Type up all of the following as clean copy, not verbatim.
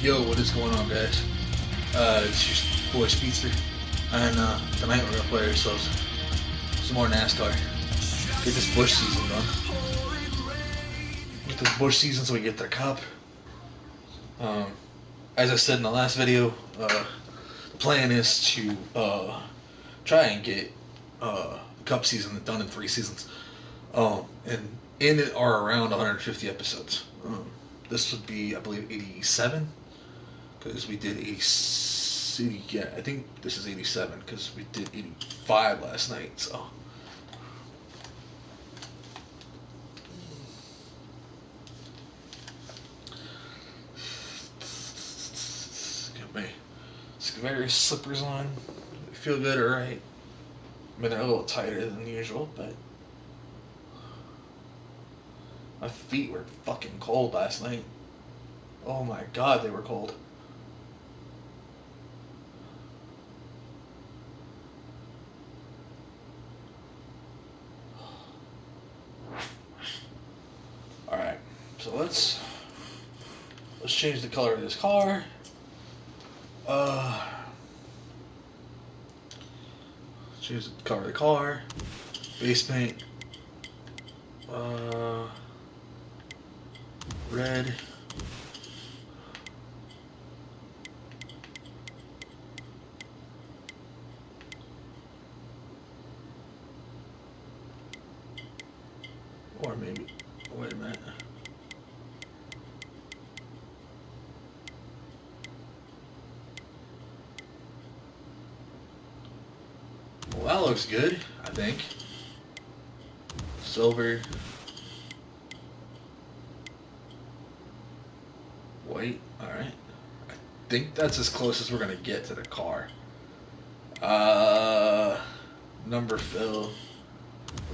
Yo, what is going on, guys? It's your boy Speedster, and tonight we're gonna play ourselves some more NASCAR. Get this Busch season done. Get this Busch season so we get their cup. As I said in the last video, the plan is to try and get cup season done in 3 seasons, and in it are around 150 episodes. This would be, I believe, 87. Because we did 80, yeah, I think this is 87 because we did 85 last night, so. Got my various slippers on. They feel good, alright. I mean, they're a little tighter than usual, but. My feet were fucking cold last night. Oh my god, they were cold. Alright, so let's change the color of this car. Change the color of the car. Base paint. Red. Or maybe, wait a minute. Well, that looks good, I think. Silver. White, alright. I think that's as close as we're going to get to the car. Number fill. We'll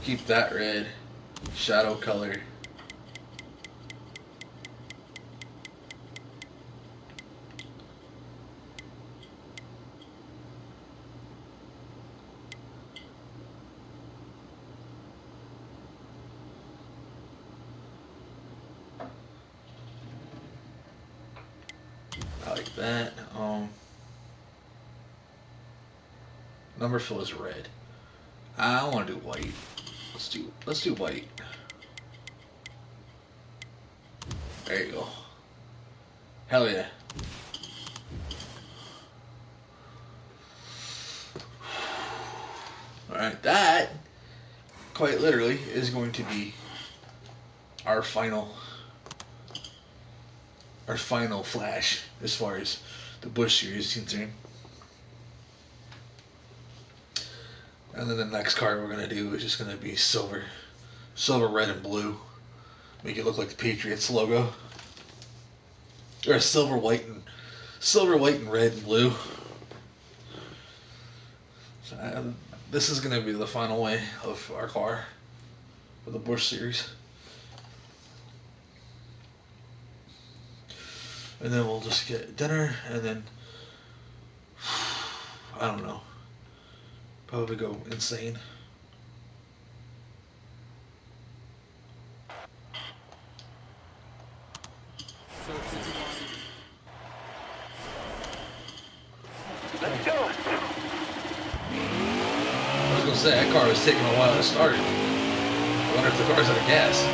keep that red. Shadow color. I like that. Number fill is red. I don't want to do white. Let's do white. There you go. Hell yeah. Alright, that quite literally is going to be our final flash as far as the Busch series is concerned. And then the next card we're going to do is just going to be silver, red, and blue. Make it look like the Patriots logo. Or silver, white, and red and blue. So, this is going to be the final way of our car for the Busch series. And then we'll just get dinner, and then I don't know. Probably go insane. Let's go. I was gonna say that car was taking a while to start. I wonder if the car's out of gas.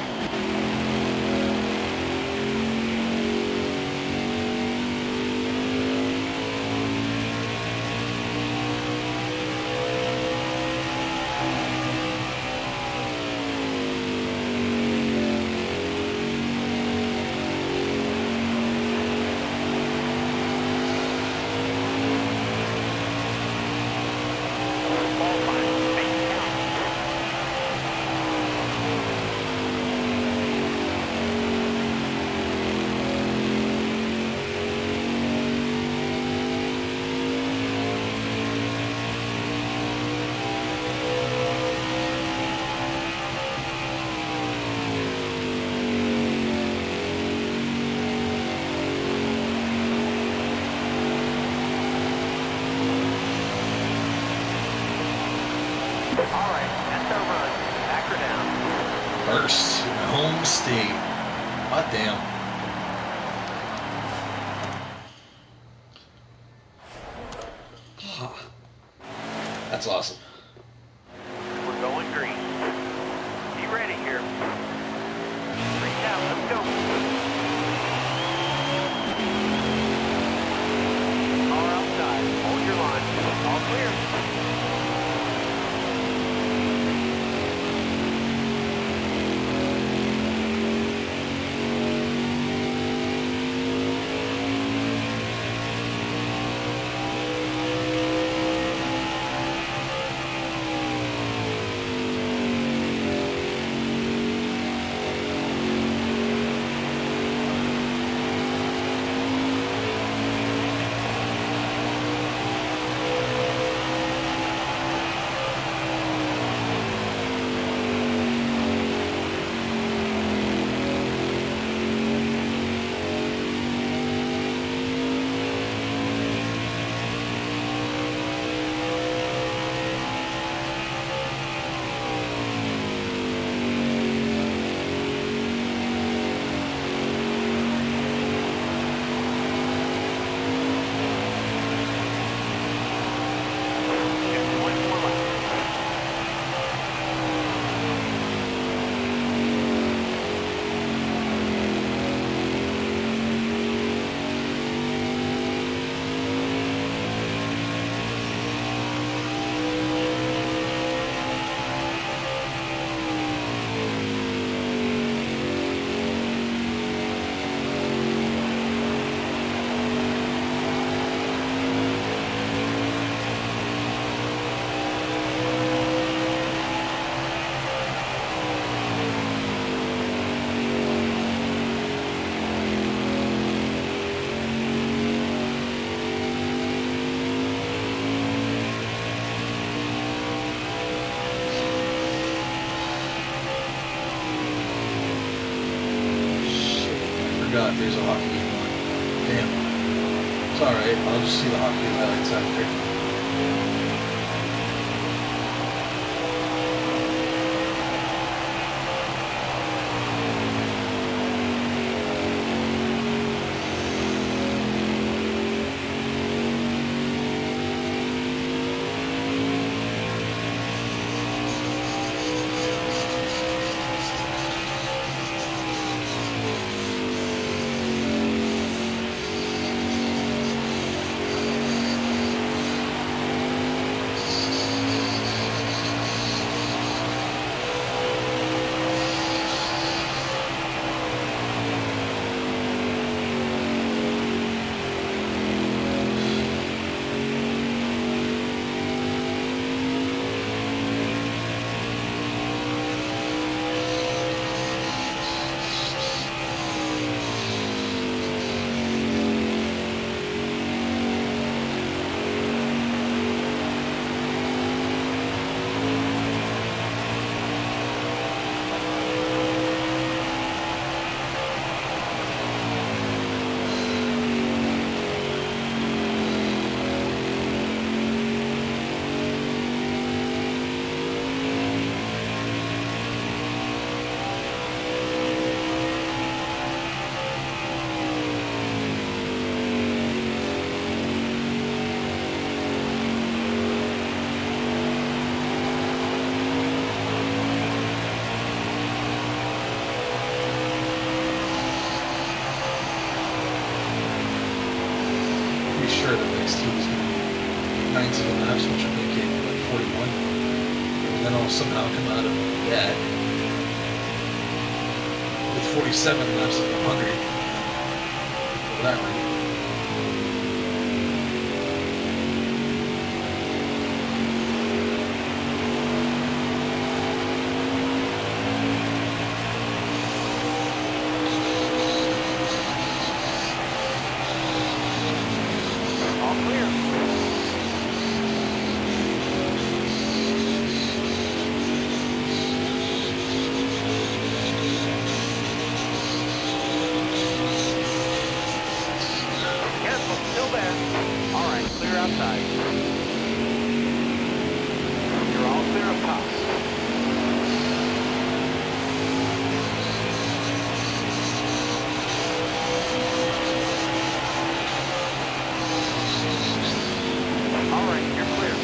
First in the home state. Hot damn. That's awesome. We're going green. Be ready here. Reach out. Let's go. Car outside. Hold your line. All clear. God, there's a hockey game on. Damn. It's alright, I'll just see the hockey highlights after. Sure the next team is going to be 19 laps, which will make it like 41, and then I'll somehow come out of that with 47 laps of 100. Well, that right. Outside. You're all clear up top. All right, you're clear.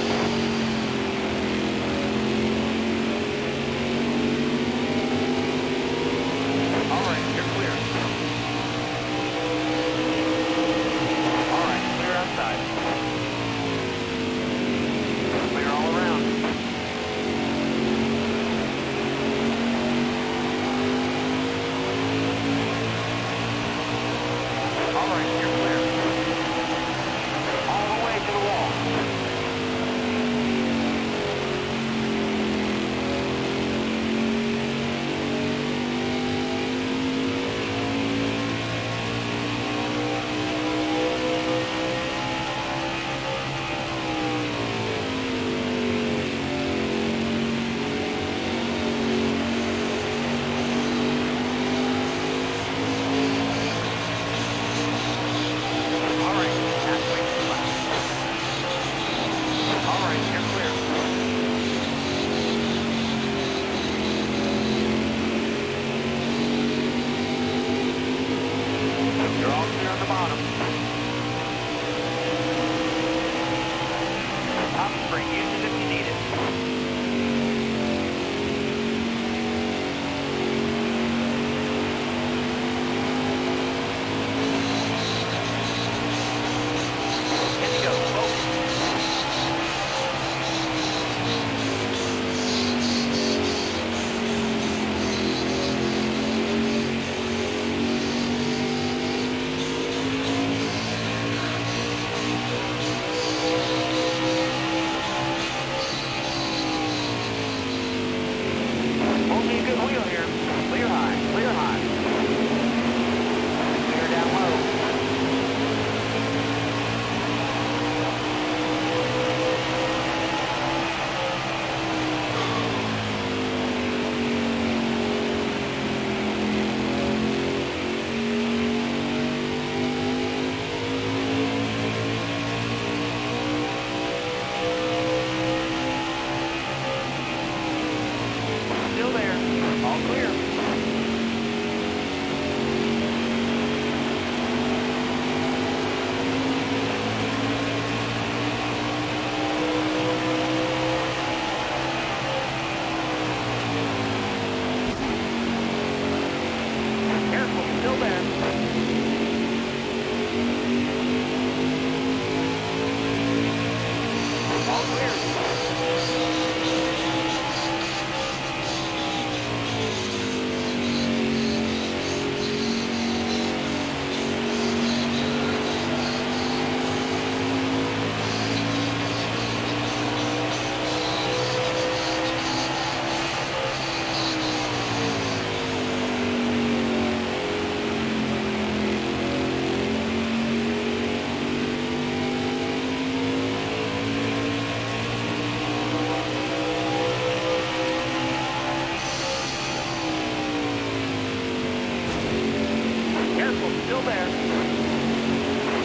Careful, still there.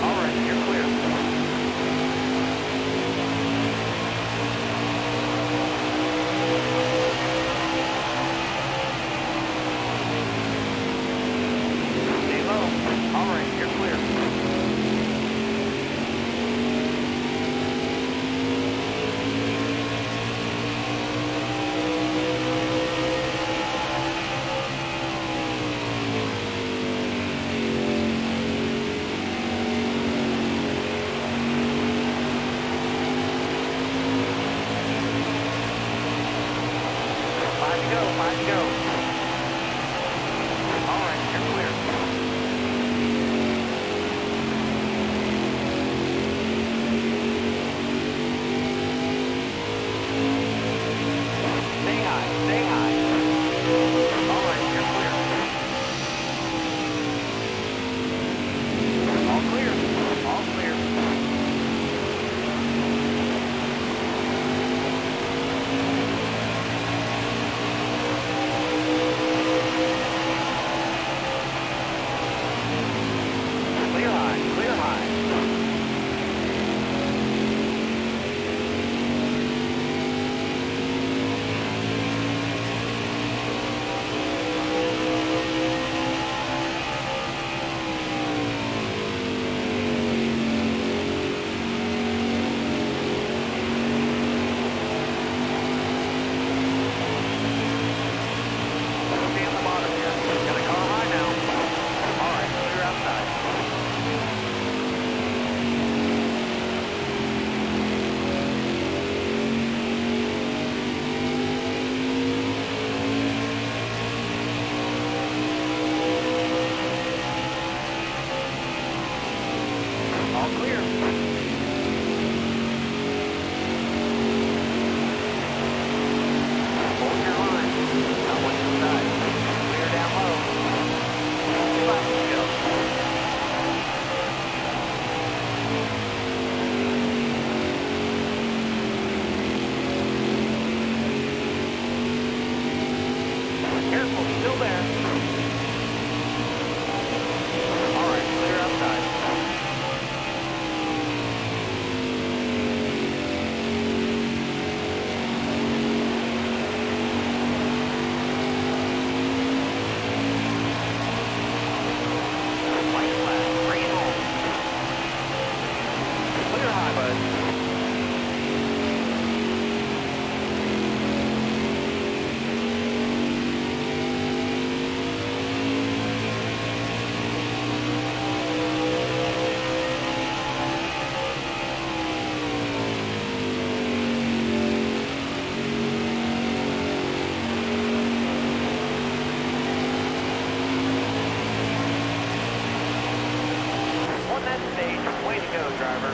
All right, you're clear. Stay low. All right, you're clear. Five to go, 5 to go. All right, you're clear. Stay high, stay high. All right, you're clear. All clear, all clear. Clear high, clear high. Stay on the bottom here. Got a car high now. All right, clear outside. All clear. Hold your line. Not one inside. Clear down low. 2 laps to go. Careful, still there. All right, clear outside. White flag, bring it home. Clear high, bud. On that stage, way to go, driver.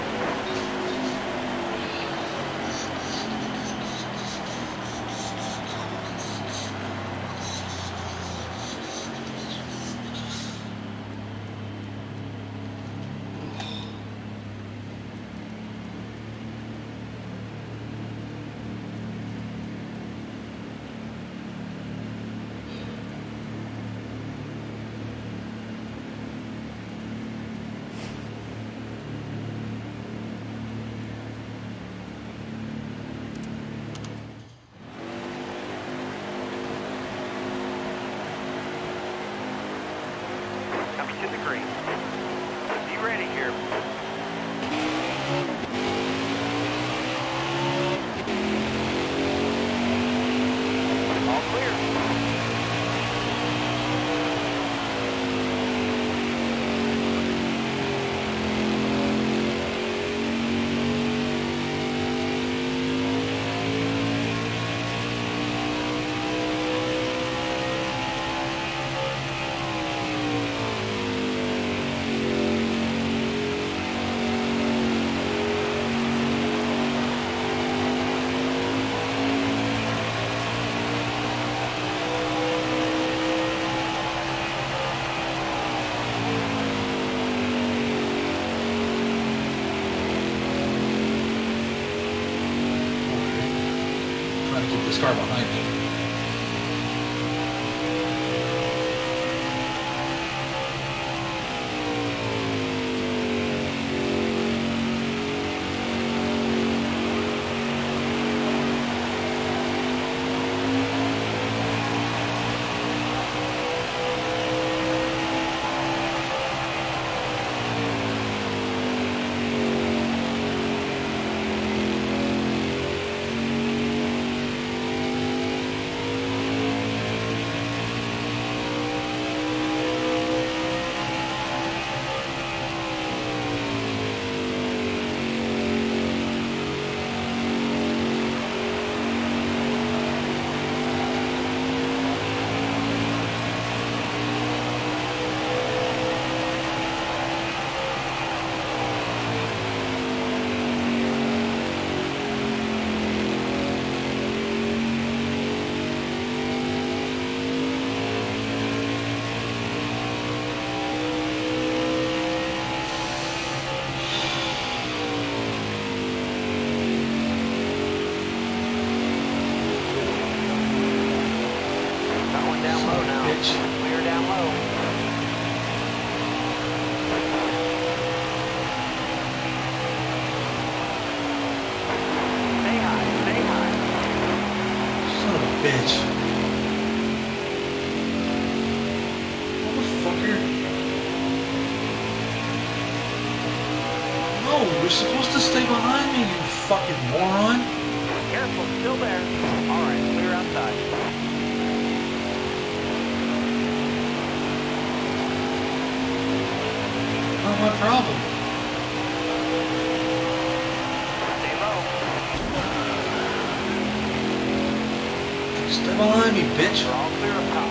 Coming to the green. Be ready here. All clear. this car behind me. bitch. Motherfucker. No, you're supposed to stay behind me, you fucking moron. Careful, still there. Alright, clear outside. Not my problem. Stay low. Stay behind me, bitch. We're all clear up top.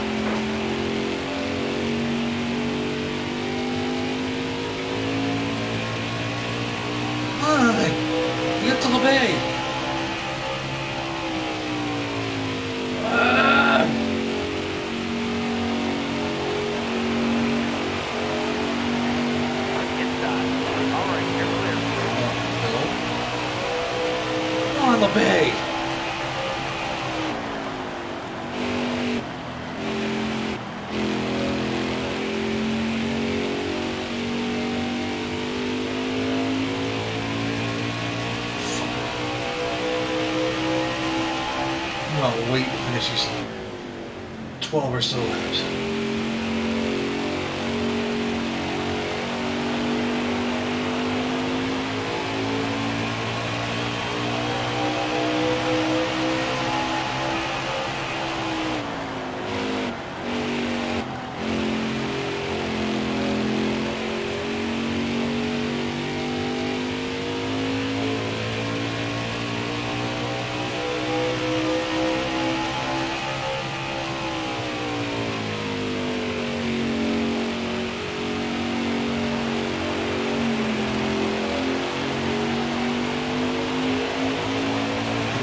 Fine. Get to the bay. Inside. Alright, you're clear. No. On the bay. I'll wait to finish these 12 or so laps.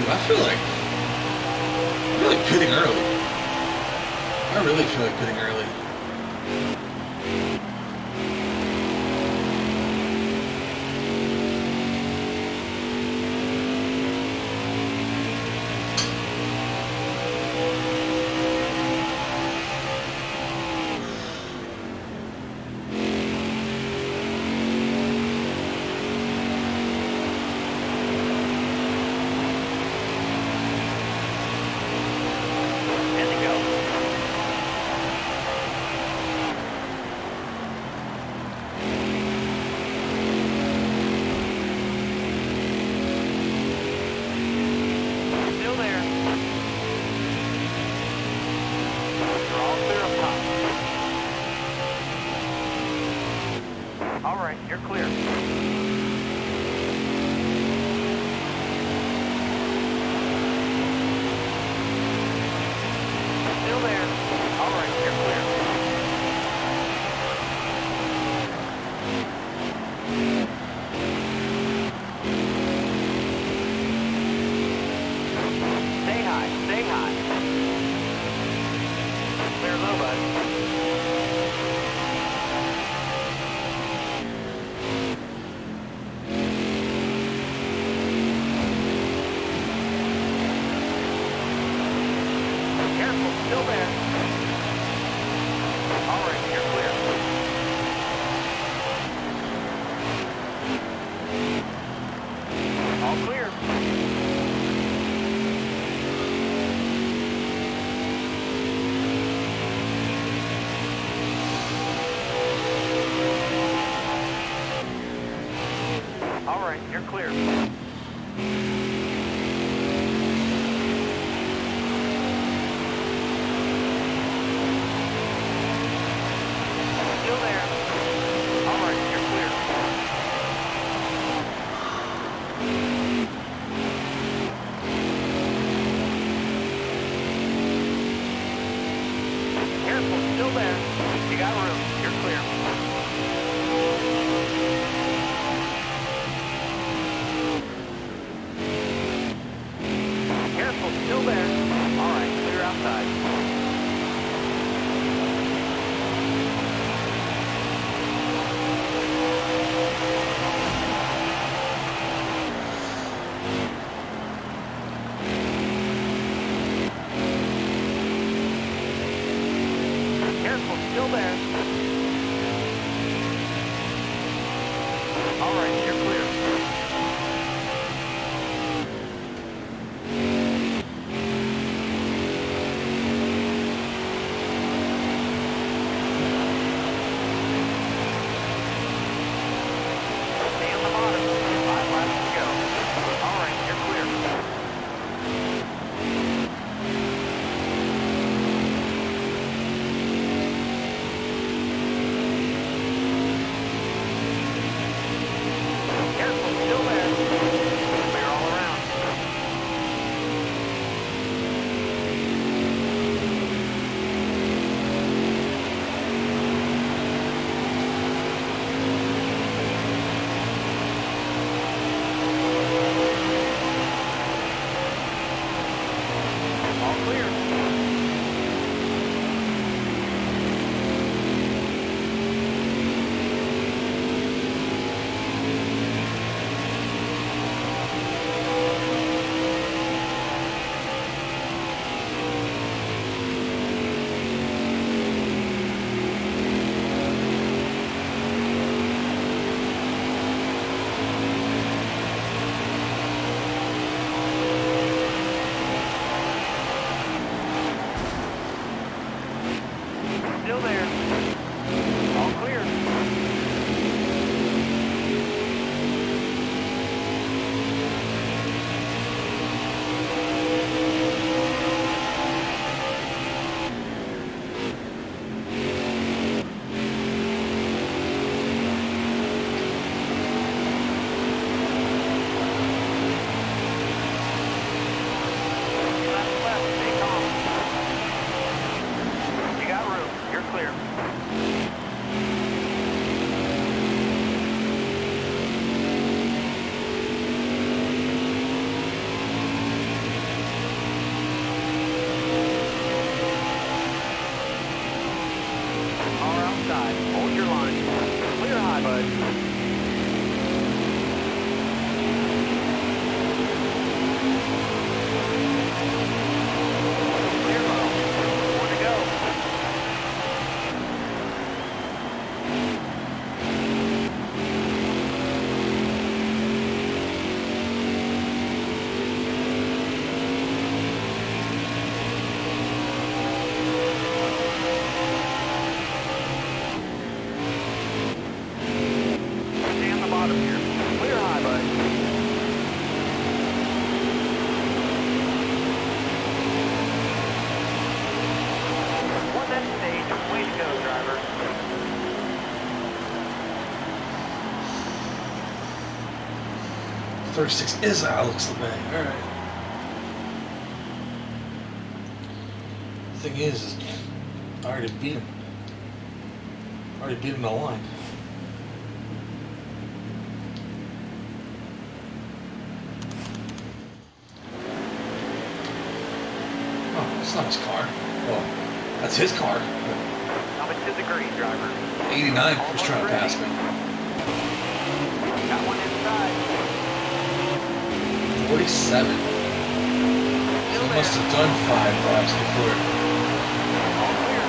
I feel like pitting early. I really feel like pitting early. Alright, you're clear. Still there. Alright, you're clear. Stay high, stay high. Clear low, bud. Still there. All right, you're clear. All clear. All right, you're clear. Still there. All right, you're clear. Careful, still there. You got room. You're clear. bud. Clear low. More to go. Stay on the bottom here. Clear high, bud. Won that stage. Way to go, driver. 36 is Alex LeBay. Alright. Thing is I already beat him. Already beat him the line. Oh, it's not his car. Well, that's his car. Coming to the green, driver. 89 was trying to pass me. Got one inside. 47. He must have done 5 laps before. All clear.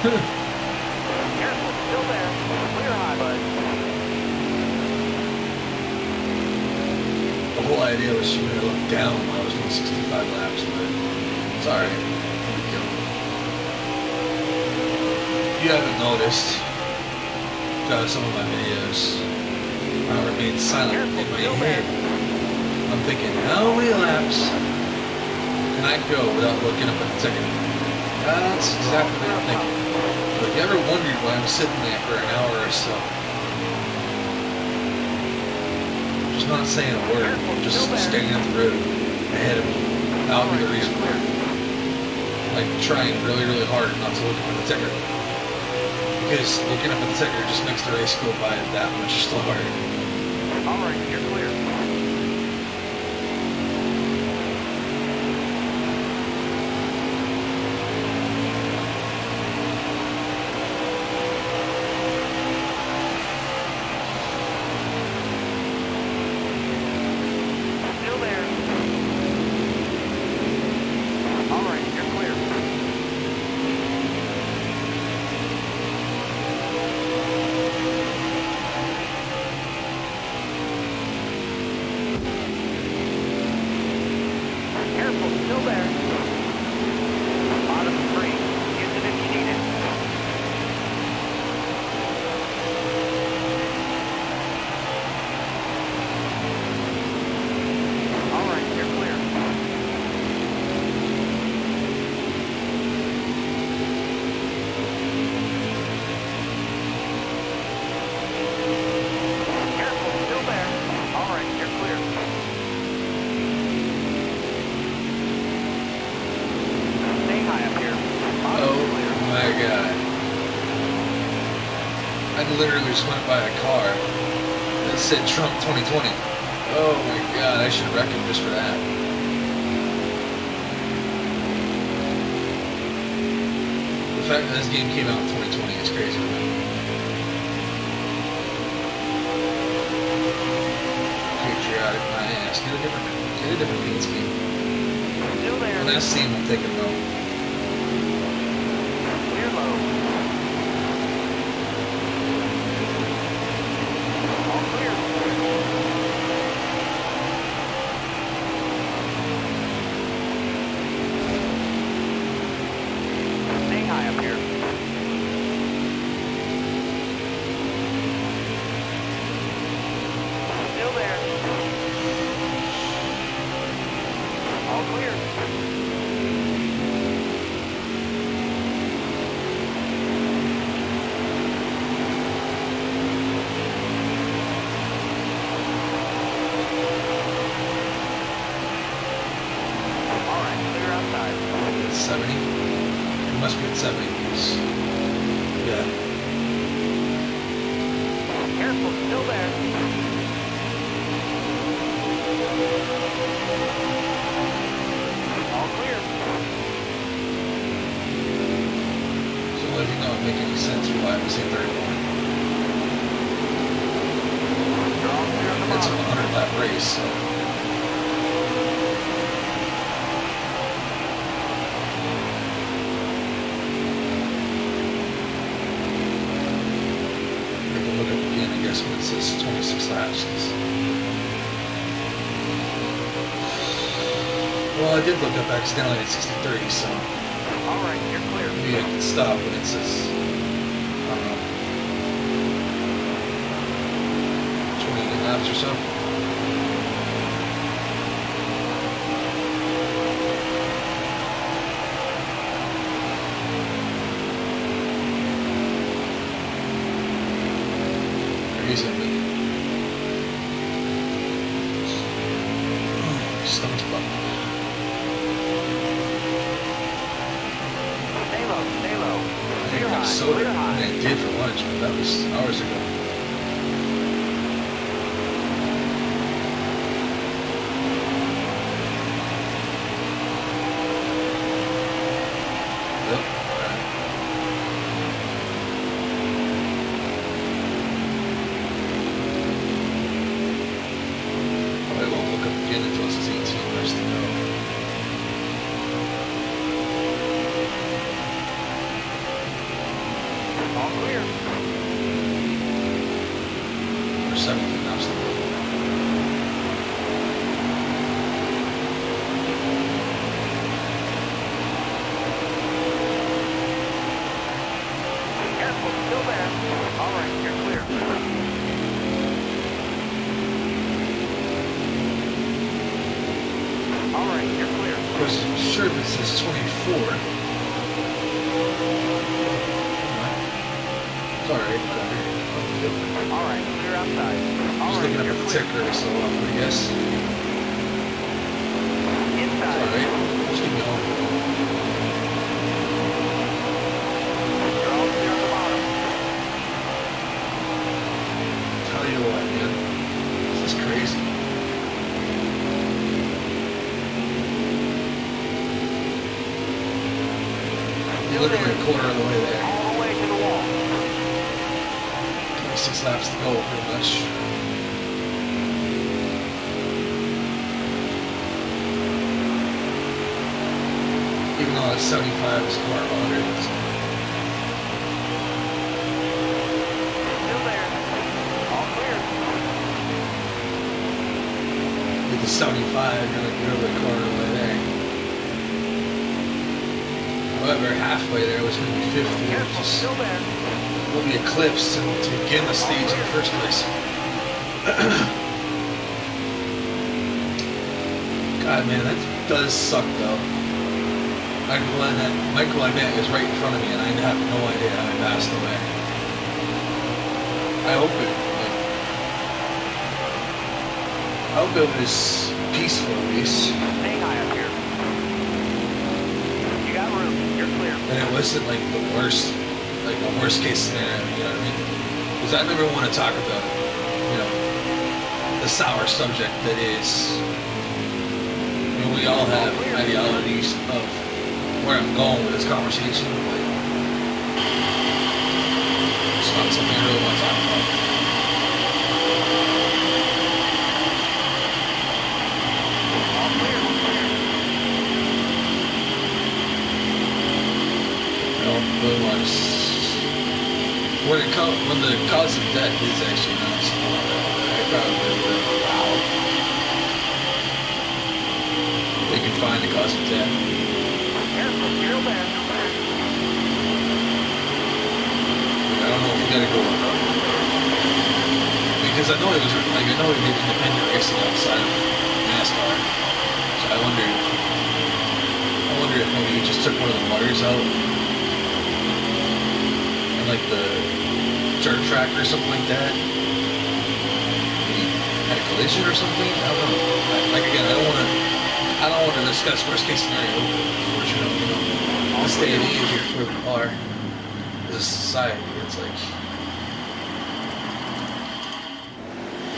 Careful, still there. Clear high, bud. The whole idea was she made it look down when I was doing 65 laps, but it's alright. If you haven't noticed, some of my videos, I remain silent in my head. I'm thinking, how many laps can I go without looking up at the ticket? That's exactly what I'm thinking. But if you ever wondered why I'm sitting there for an hour or so, just not saying a word, just staring at the road ahead of me, that would be the reason why. Like trying really, really hard not to look up at the ticker. Because looking up at the ticker just makes the race go by that much slower. Alright, you're clear. Still there. Alright, you're clear. Careful, still there. Bottom three. Use it if you need it. Alright, you're clear. Careful, still there. Alright, you're clear. Stay high up here. Oh my god. I literally just went by a car that said Trump 2020. Oh my god, I should wreck him just for that. The fact that this game came out in 2020 is crazy to me. Patriotic my ass. Get a different paint scheme. Still there. When I see him, I'm thinking, no. Clear low. All clear. Stay high up here. Still there. All clear. Alright, clear outside. 70? It must be at 70 because, yeah. Careful, still there. All clear. So the only thing that would make any sense for why I was saying 31. You're all clear on the It's a bottom. 100 lap race, so. I can look up again, I guess, when it says 26 laps. Well, I did look up accidentally at 63, so Alright, you're clear. maybe I can stop when it says, I don't know, 28 laps or so. Crazy of me. Stomach's bumping. Stay low, stay low. I Clear had high, soda clear and high. I did for lunch, but that was hours ago. Yep. Alright. Probably won't look up again until it says 18 laps to go. 17 laps to go. Careful, still there. All right, you're clear. All right, you're clear. Of course, I'm sure if it says 24. It's alright, All right, clear outside. All just right, looking you're up at the clear. ticker so often, I guess. It's Inside. alright. Just keep me home. You're all clear on the bottom. Tell you what, man. This is crazy. You're looking at a quarter of the way there. All the way to the wall. 26 laps to go, pretty much. Even though it's 75 is part of 100. Still there. All clear. With the 75, you're like really a quarter of the way there. However, halfway there was going to be 50, which Careful, is still there. will be eclipsed to begin the stage in the first place. God, man, that does suck, though. Michael Annette is right in front of me, and I have no idea how he passed away. I hope it was peaceful, at least. Stay high up here. You got room. You're clear. And it wasn't like the worst case scenario, you know what I mean? Because I never want to talk about, you know, the sour subject that is, I mean, we all have ideologies of where I'm going with this conversation, but it's not something I really want to talk about. All clear. I don't really want to. When the cause of death is actually announced, I probably would. Wow. They can find the cause of death. Careful, still there. I don't know if you gotta go. Because I know he did independent racing outside of NASCAR. So I wonder if maybe he just took one of the motors out and like the dirt track or something like that. Maybe had a collision or something. I don't know. Like again, I don't want to discuss worst case scenario. Unfortunately, you know, in this day and age here where we are as a society, it's like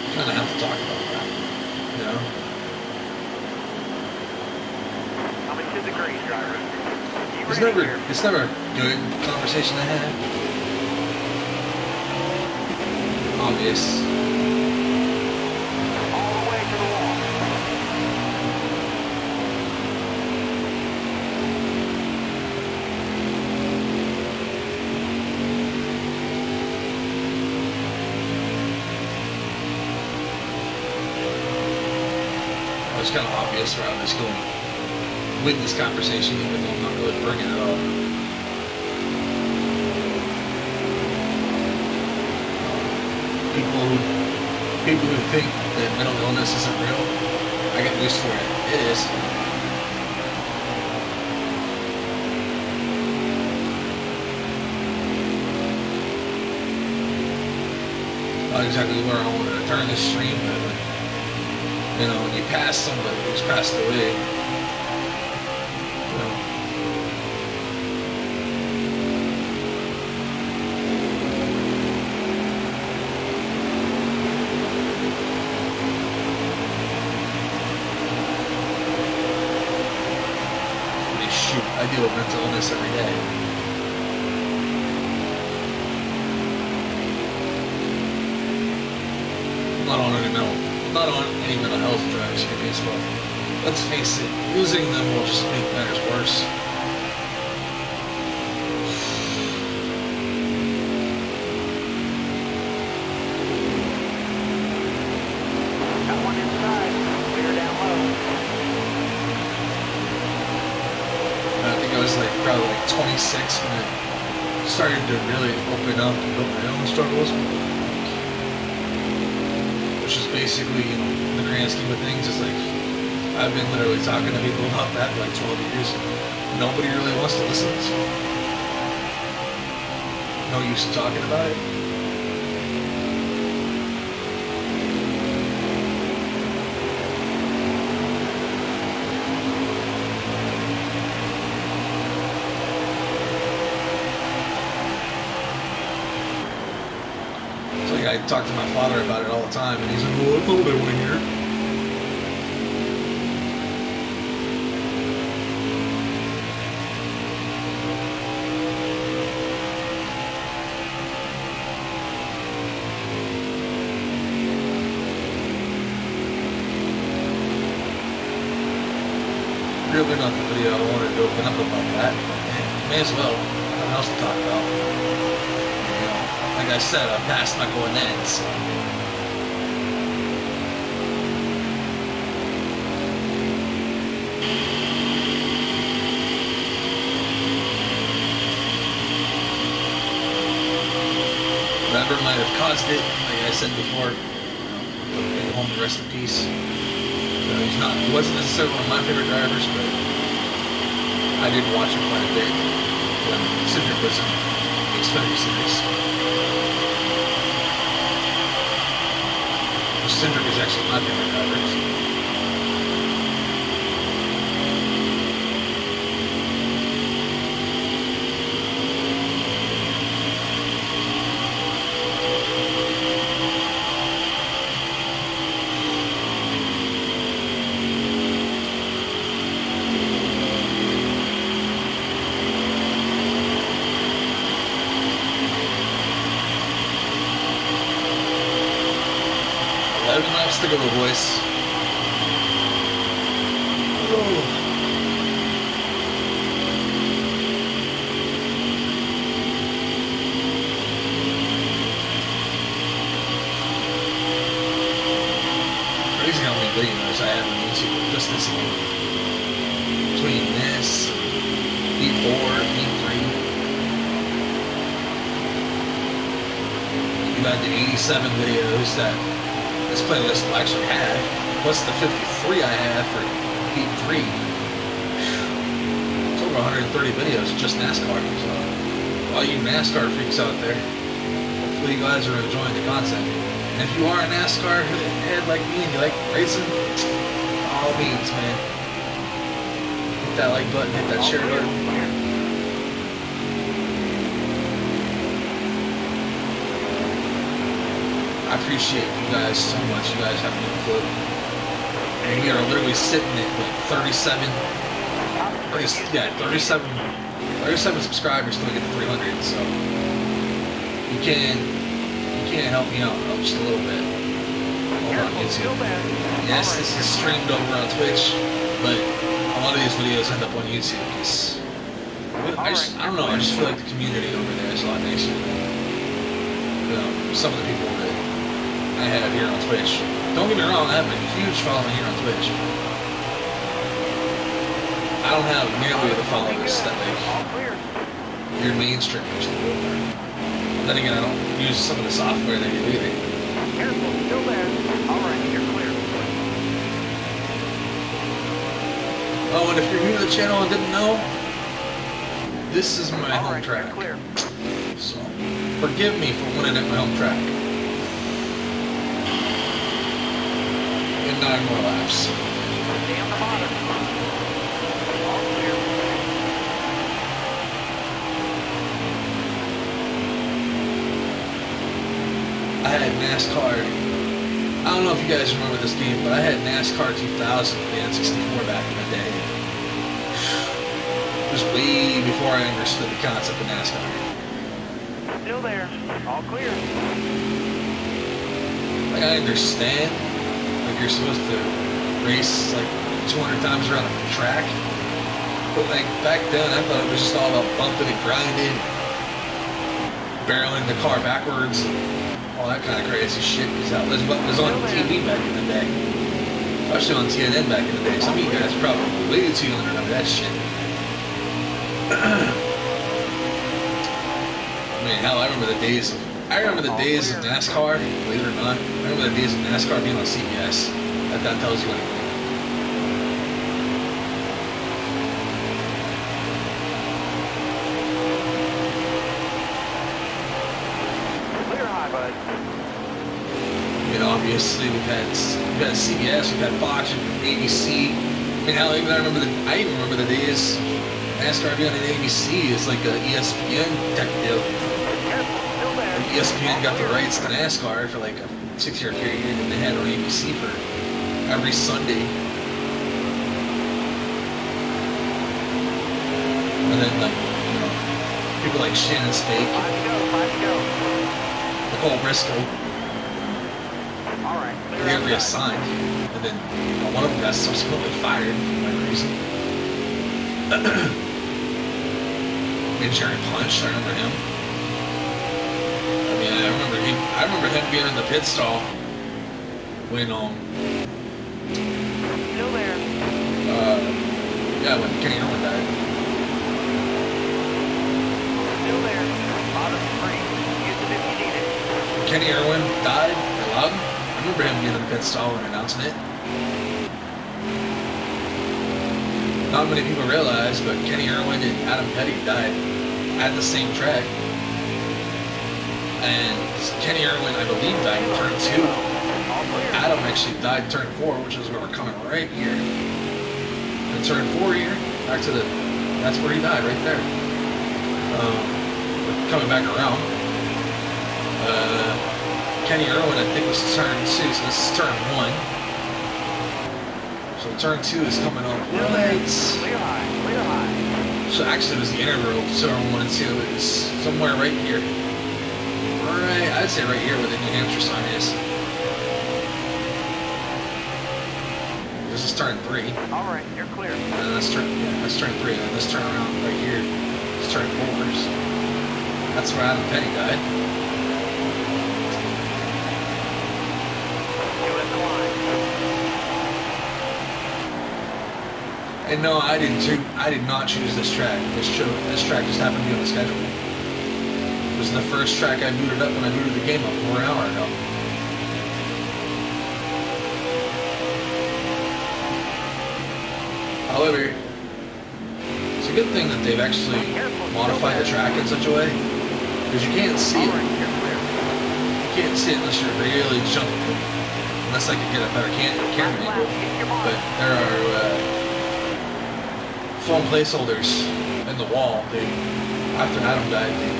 you kind of have to talk about that, you know. Coming to the green, driver. You ready here? It's never a good conversation to have. Obvious. All the way to the wall. It's kind of obvious where I'm just going with this conversation, even though I'm not really bringing it up. People who think that mental illness isn't real, I got news for it. It is. Not exactly where I wanted to turn this stream, but you know, when you pass somebody who's passed away, you know, shoot, I deal with mental illness every day. Not on any mental health drugs, but let's face it, using them will just make matters worse. 26 when it started to really open up and build my own struggles, which is basically, you know, in the grand scheme of things, it's like I've been literally talking to people about that for like 12 years. Nobody really wants to listen. So no use in talking about it. So yeah, I talk to my father about it all the time, and he's like, "Well, I thought I want to hear it." Really not the video I wanted to open up about that. May as well. Nothing else to talk about. You know, like I said, I'm past my going in, so. Whatever might have caused it, like I said before, you know, bring home the rest in peace. He wasn't necessarily one of my favorite drivers, but I did watch him quite a bit when Cindric was in the Xfinity Series. Cindric is actually my favorite driver. Laps to go, boys. Oh. Crazy how many videos I have on YouTube just this long. Between this, E4, E3. You had the 87 videos that this playlist will actually have, plus the 53 I have for Heat 3. It's over 130 videos, just NASCAR. So, all you NASCAR freaks out there, hopefully you guys are enjoying the content. And if you are a NASCAR head like me and you like racing, all means, man. Hit that like button, hit that share button. I appreciate you guys so much. You guys have no clue. And we are literally sitting at like 37 subscribers till we get to 300. So you can help me out just a little bit over on YouTube. Yes, this is streamed over on Twitch, but a lot of these videos end up on YouTube. I don't know. I just feel like the community over there is a lot nicer than some of the people that I have here on Twitch. Don't get me wrong, I have a huge following here on Twitch. I don't have nearly the followers that like your mainstreamers do. Then again, I don't use some of the software they do either. Careful, still there. Alright, you're clear. Oh, and if you're new to the channel and didn't know, this is my home track. Clear. So, forgive me for winning at my home track. 9 more laps. Stay on the bottom. All clear. I had NASCAR. I don't know if you guys remember this game, but I had NASCAR 2000 for the N64 back in the day. It was way before I understood the concept of NASCAR. Still there. All clear. Like, I understand. You're supposed to race like 200 times around the track, but like back then I thought it was just all about bumping and grinding, barreling the car backwards, all that kind of crazy shit. Because that was what was on TV back in the day, especially on TNN back in the day. Some of you guys probably way too young to remember that shit. mean, hell, I remember the days of NASCAR. Believe it or not, I remember the days of NASCAR being on CBS. That tells you anything. Clear high, bud. You know, obviously we've had CBS, we've had Fox, ABC. I mean, hell, I even remember the days NASCAR being on ABC is like a ESPN type deal. And ESPN got the rights to NASCAR for like a 6-year period, and they had it on ABC for every Sunday. And then, like, you know, people like Shannon Spake, Nicole Briscoe, they got reassigned, and then one of them got subsequently fired for whatever reason. I mean, Jerry Punch, I remember him. I mean, I remember him being in the pit stall when Still there. Yeah, when Kenny Irwin died. Still there. Bottom free. Use it if you need it. When Kenny Irwin died, they allowed him. I remember him being in the pit stall and announcing it. Not many people realize, but Kenny Irwin and Adam Petty died at the same track. And Kenny Irwin, I believe, died in turn 2. Adam actually died in turn 4, which is where we're coming right here. In turn 4 here, back to that's where he died, right there. We're coming back around. Kenny Irwin, I think, was turn 2, so this is turn 1. So turn 2 is coming up right. Clear high. So actually, it was the interval of turn 1 and 2. It was somewhere right here. Right, I'd say right here where the New Hampshire sign is. This is turn 3. All right, you're clear. And that's turn 3. And this turn around right here is turn 4. That's where Adam Petty died. And no, I did not choose this track. This track just happened to be on the schedule. It was the first track I booted up when I booted the game up over an hour ago. However, it's a good thing that they've actually modified the track in such a way, because you can't see it. You can't see it unless you're really jumping. Unless I could get a better camera angle. But there are foam placeholders in the wall. After Adam died, they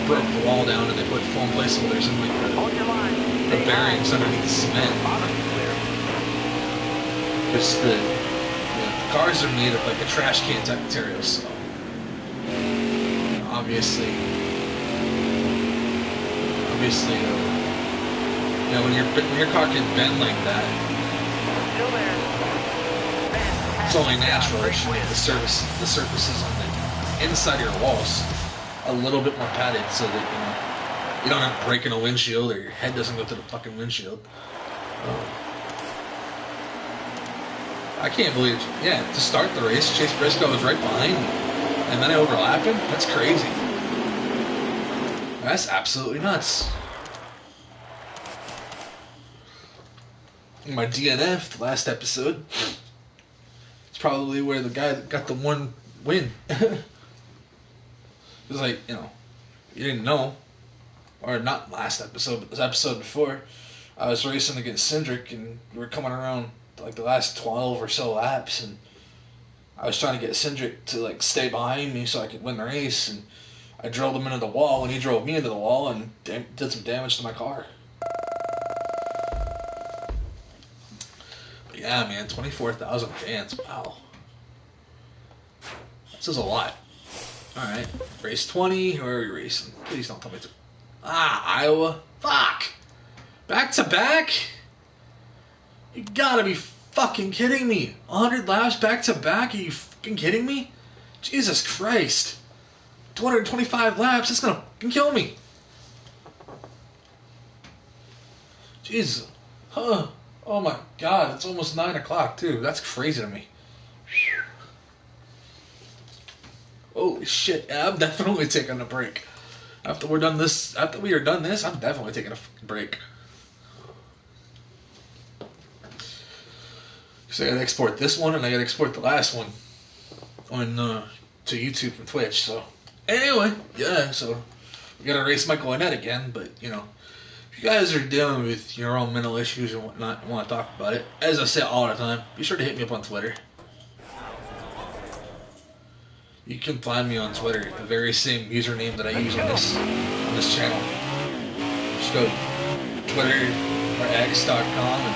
broke the wall down and they put foam placeholders in like the bearings underneath the cement. Because the cars are made of like a trash can type material, so obviously, you know, when your car can bend like that, it's only natural that you make the surfaces on the inside of your walls a little bit more padded, so that you don't have to break in a windshield or your head doesn't go through the fucking windshield. I can't believe, to start the race, Chase Briscoe was right behind me, and then I overlapped him? That's crazy. That's absolutely nuts. My DNF, the last episode, it's probably where the guy that got the one win. It was like, you didn't know, or not last episode, but this episode before, I was racing against Cindric, and we were coming around like the last 12 or so laps, and I was trying to get Cindric to like stay behind me so I could win the race, and I drilled him into the wall, and he drove me into the wall and did some damage to my car. But yeah, man, 24,000 fans, wow. This is a lot. Alright, race 20, where are we racing? Please don't tell me Iowa. Fuck! Back to back? You gotta be fucking kidding me. 100 laps back to back? Are you fucking kidding me? Jesus Christ. 225 laps, that's gonna fucking kill me. Jesus. Huh. Oh my god, it's almost 9 o'clock too. That's crazy to me. Holy shit, I'm definitely taking a break. After we are done this, I'm definitely taking a fucking break. So I gotta export this one, and I gotta export the last one on to YouTube and Twitch. So anyway, yeah. So we gotta race Michael Annette again, but you know, if you guys are dealing with your own mental issues and whatnot, and want to talk about it, as I say all the time, be sure to hit me up on Twitter. You can find me on Twitter, the very same username that I use on this channel. Just go to Twitter or X.com and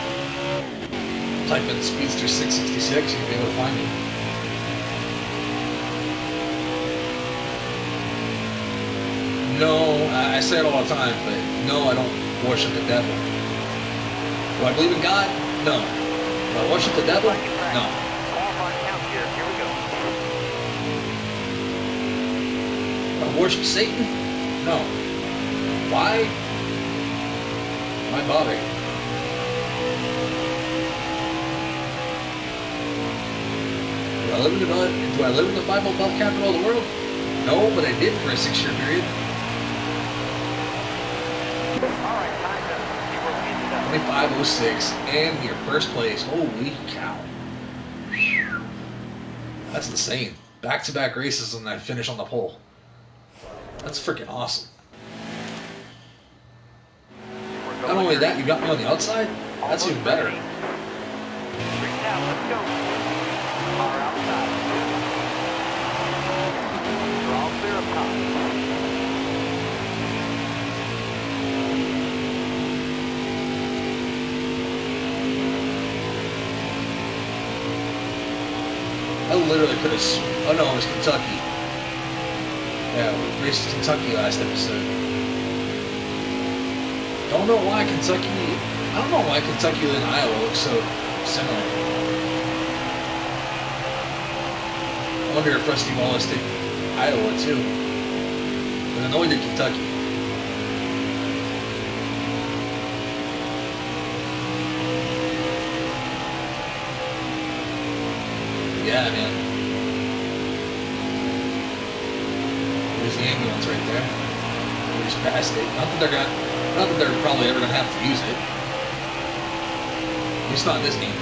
type in Speedster666, you'll be able to find me. No, I say it all the time, but no, I don't worship the devil. Do I believe in God? No. Do I worship the devil? No. Do I worship Satan? No. Why? Why bother? Do I live in the Bible Belt capital of the world? No, but I did for a 6-year period. 25:06 and your first place. Holy cow. That's insane. Back-to-back races and I finish on the pole. That's freaking awesome. Not only that, you got me on the outside? That's even better. I literally could have... Oh no, it was Kentucky. Yeah, we raced Kentucky last episode. I don't know why Kentucky and Iowa look so similar. I wonder if Rusty Wallace did Iowa too. But I know he did Kentucky. Yeah, man. There's the ambulance right there. We just passed it. Not that they're probably ever gonna have to use it. At least not in this game.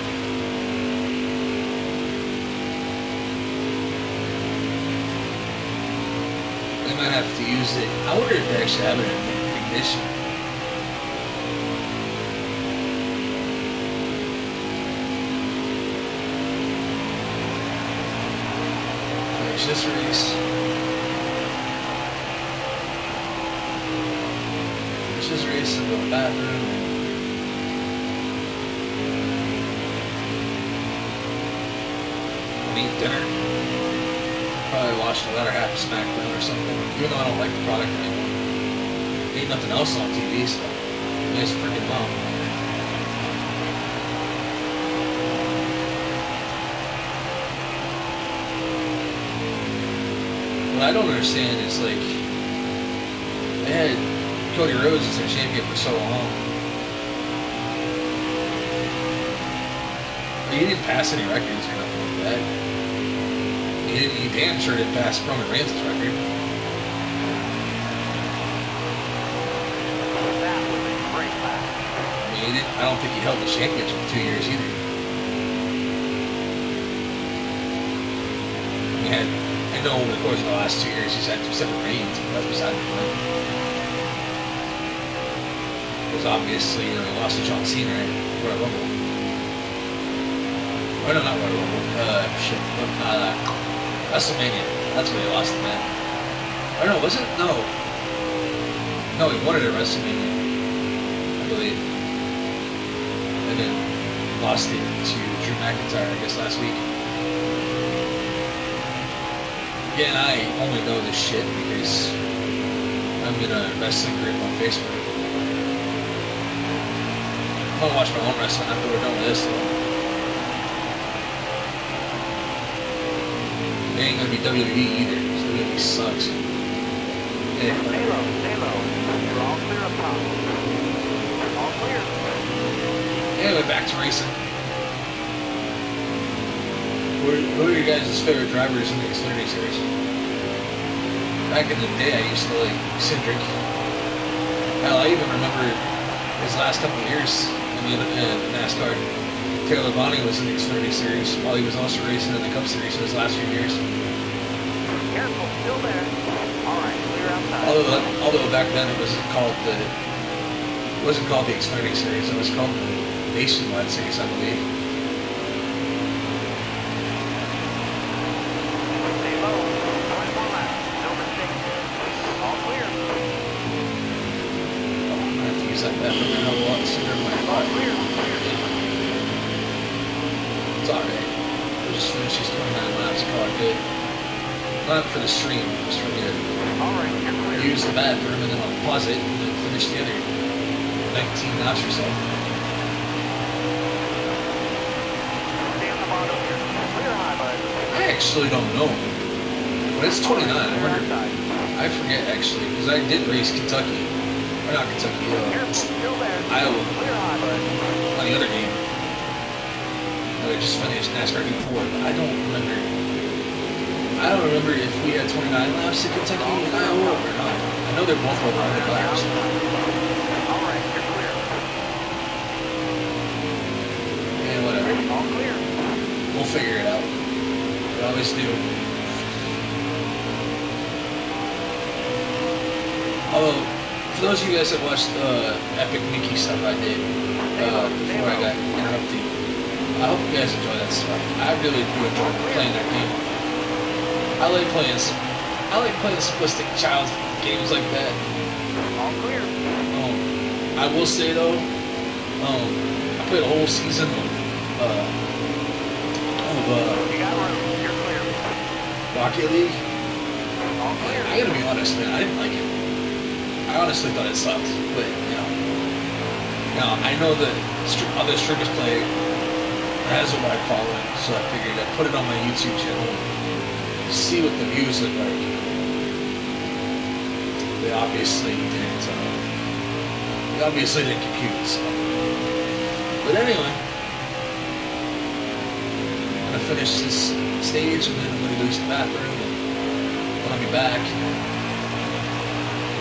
They might have to use it. I wonder if they actually have it in ignition. This race. Finish this race and go to the bathroom. And eat dinner. Probably watch the latter half of SmackDown or something. Even though I don't like the product anymore. Ain't nothing else on TV, so nice freaking mom. What I don't understand is, like, they had Cody Rhodes as their champion for so long. He didn't pass any records or nothing like that. He damn sure didn't pass Roman Reigns' record. That was a great lap. I mean, I don't think he held the championship for 2 years either. I know over the course of the last 2 years he's had 2 separate reigns, but that's beside the point. Because obviously, you know, he lost to John Cena at Royal Rumble. Oh no, not Royal Rumble. WrestleMania. That's where he lost the match. Oh no, was it? No. No, he won it at WrestleMania, I believe. And then lost it to Drew McIntyre, I guess, last week. Yeah, and I only know this shit because I'm in a wrestling group on Facebook. I'm gonna watch my own wrestling after we're done with this. It ain't gonna be WWE either, because WWE sucks. Yeah. Stay low. You're all clear up top. All clear. Anyway, back to racing. Who are your guys' favorite drivers in the Xfinity Series? back in the day, I used to like Cindric. Hell, I even remember his last couple of years in NASCAR. Taylor Bonney was in the Xfinity Series while he was also racing in the Cup Series in his last few years. Careful, still there. All right, clear outside. Although back then it wasn't called the Xfinity Series. It was called the Nationwide Series, I believe. Stay low. 21 laps. No mistakes. All clear. I'm gonna have to use that bathroom a hell of a lot sooner than I thought. All clear. It's alright. We'll just finish these 29 laps and call it good. Not for the stream, just for the All right, you're clear. use the bathroom and then I'll pause it and then finish the other 19 laps or so. Stay on the bottom here. Clear high, bud. I actually don't know. But it's 29. I wonder. I forget actually, because I did race Kentucky. Or not Kentucky, Careful, still there. Iowa Clear high, bud. on the other game. I just finished NASCAR E4, but I don't remember. I don't remember if we had 29 laps in Kentucky and Iowa or not. I know they're both over 100 laps. All right, you're clear. Yeah, whatever. All clear. We'll figure it out. We always do. Although, for those of you guys that watched the Epic Mickey stuff I did before I got interrupted, I hope you guys enjoy that stuff. I really do enjoy playing that game. I like playing simplistic child games like that. All clear. I will say though, I played a whole season You got room. You're clear. Rocket League. All clear. I gotta be honest, man. I didn't like it. I honestly thought it sucked, but I know that other streamers play it. It has a wide following, so I figured I'd put it on my YouTube channel and see what the views look like. They obviously didn't compute, so. But anyway, I'm gonna finish this stage and then I'm gonna go use the bathroom and when I'll be back, we'll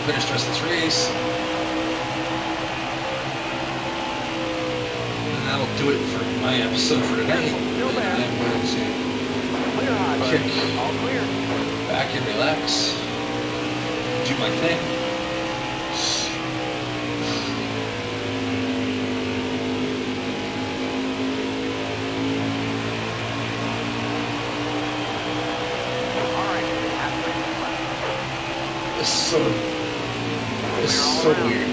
finish the rest of this race. That'll do it for my episode for today. I'm going to Clear high, bud. kick All clear. back and relax, do my thing. All right. This is so weird.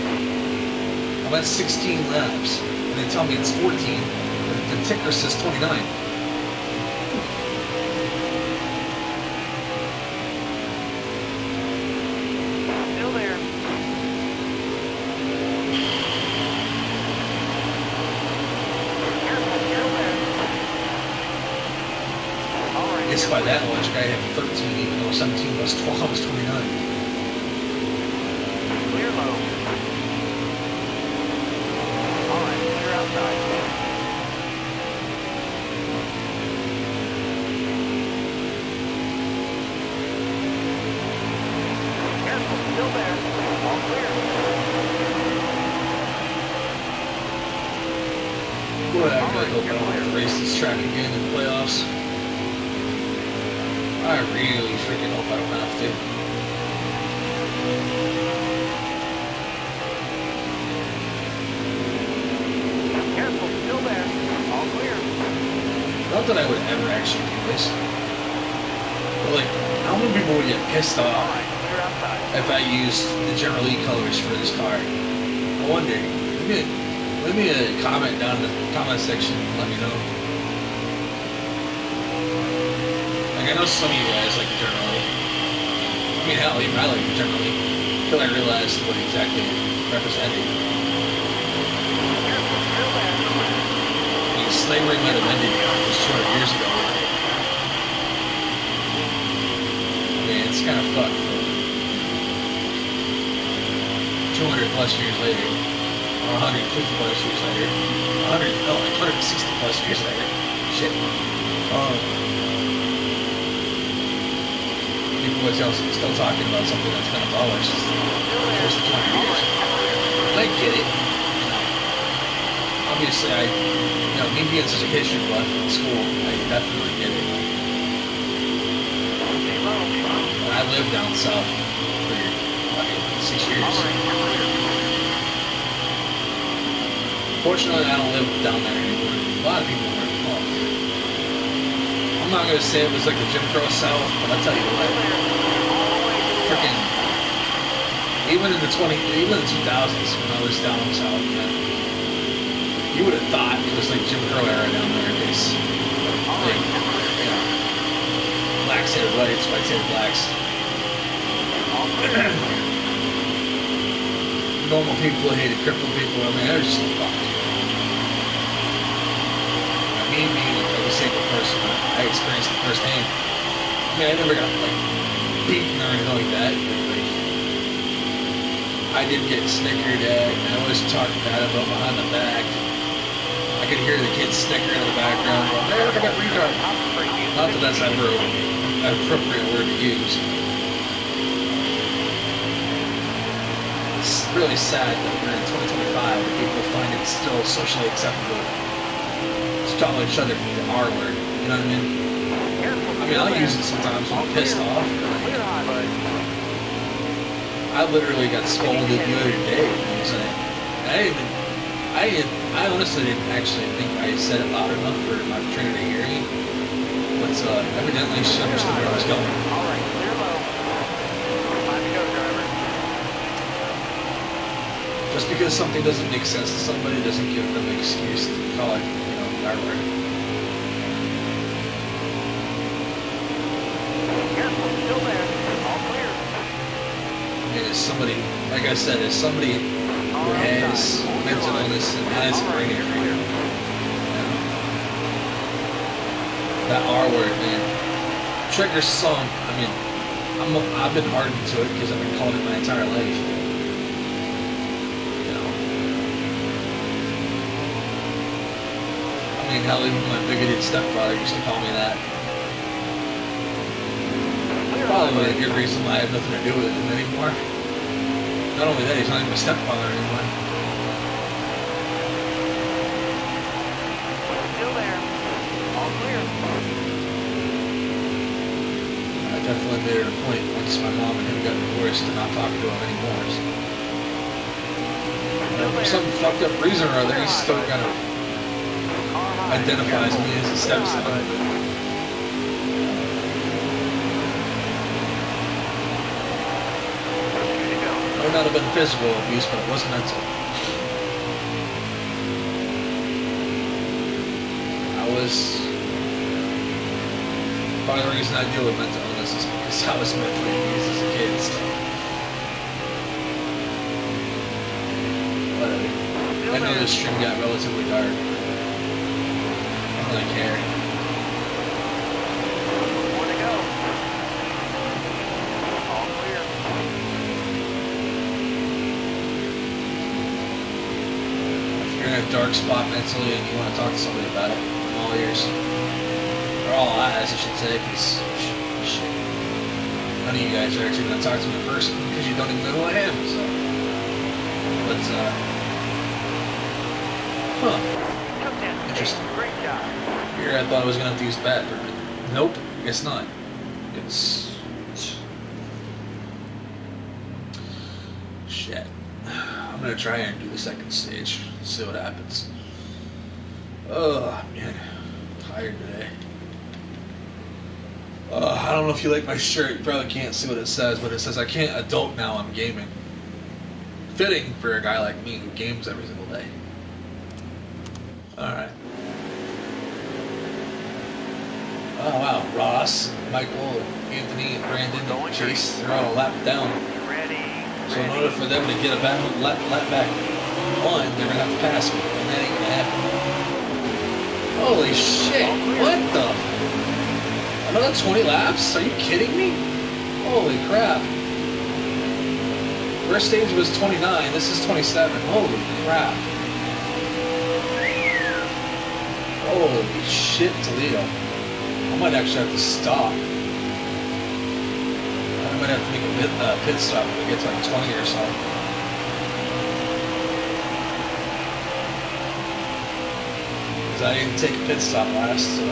I'm at 16 laps. And they tell me it's 14, but the ticker says 29. Still there. Careful, still there. All right. It's by that much. I had 13, even though 17 plus 12 was 29. Clear low. All right, clear outside. Careful, still there. All clear. Boy, I really hope I don't have to race this track again in the playoffs. I really freaking hope I don't have to. Careful, still there. All clear. Not that I would ever actually do this. But like, how many people would get pissed All off right, clear outside. if I used the General Lee colors for this car? I wonder. Leave me a comment down in the comment section and let me know. Like, I know some of you guys like the General Lee. I mean, hell, even I like the General Lee until I realized what exactly it represented. Careful, still there. I mean, slavery might have ended just 200 years ago. I mean, it's kind of fucked. 200 plus years later, or 150 plus years later, 160 plus years later. Shit. People Everybody's still talking about something that's been abolished close to 20 years. And I get it. Obviously, me being such a history buff in school, I definitely get it. And I lived down south for like 6 years. Fortunately, I don't live down there anymore. A lot of people were involved. I'm not gonna say it was like the Jim Crow South, but I'll tell you what. Freaking, even in the 2000s when I was down south, man, you would have thought it was like Jim Crow era down there, because like, blacks hated whites, whites hated blacks. Normal people hated crippled people. I mean, I was just fucked. Me being a disabled person, I experienced it firsthand. I mean, I never got like beaten or anything like that, but like I did get snickered at, and I was talked bad about behind the back. I could hear the kids snickering in the background, going, "Hey, look at that retard." Not that that's ever an appropriate word to use. It's really sad that we're in 2025 and people find it still socially acceptable to call each other the R word. You know what I mean? I mean, I'll use it sometimes when I'm pissed off. I literally got scolded the other day for using it. I honestly didn't actually think I said it loud enough for my trainer to hear me. But evidently she understood where I was going. Alright, clear low. Time to go, driver. Just because something doesn't make sense to somebody doesn't give them an excuse to call it, the R word. Careful, still there. All clear. And as somebody, like I said, as somebody who has mental illness and has a brain injury, that R word, man, triggers some. I mean, I've been hardened to it because I've been called it my entire life. I mean, hell, even my bigoted stepfather used to call me that. Probably a good reason why I have nothing to do with him anymore. Not only that, he's not even my stepfather anymore. Still there. All clear. I definitely made it a point once my mom and him got divorced to not talk to him anymore. So, for some fucked up reason or other, he's still kind of identifies me as a stepson. It might not have been physical abuse, but it was mental. Part of the reason I deal with mental illness is because I was mentally abused as a kid. So. Whatever. I know this stream got relatively dark. I don't really care. More to go. All clear. If you're in a dark spot mentally and you want to talk to somebody about it, I'm all ears. Or all eyes, I should say, because shit. None of you guys are actually going to talk to me in person because you don't even know who I am, so. But, interesting. Great job. Here I thought I was going to have to use the bathroom. Nope, guess not. Shit. I'm going to try and do the second stage. See what happens. Oh, man. I'm tired today. I don't know if you like my shirt. You probably can't see what it says, but it says I can't adult now, I'm gaming. Fitting for a guy like me who games every single day. Alright. Oh wow, Ross, Michael, Anthony, and Brandon, and Chase, they're all lapped down. Ready. So in order for them to get a lap back on, they're going to have to pass me, and that ain't going to happen. Holy shit, what the? Another 20 laps? Are you kidding me? Holy crap. First stage was 29, this is 27. Holy crap. Holy shit, Toledo. I might actually have to stop. might have to make a pit stop when we get to like 20 or so. Because I didn't take a pit stop last, so.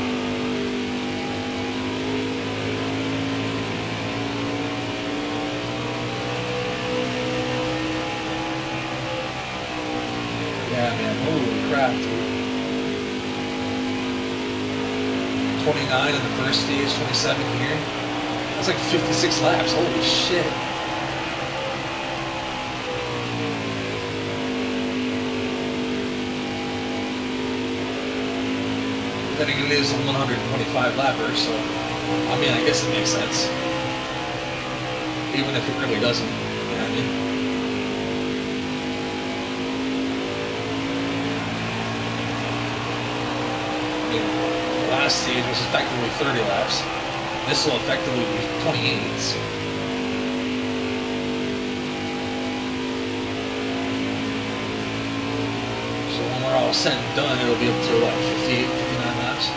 Yeah, man, holy crap, dude. 29 in the first stage, 27 here. That's like 56 laps, holy shit. Then again, it is a 125 lapper, so, I mean, I guess it makes sense. Even if it really doesn't, you know what I mean? Last stage was effectively 30 laps. This will effectively be 28. So. When we're all said and done, it'll be up to like 58, 59 laps.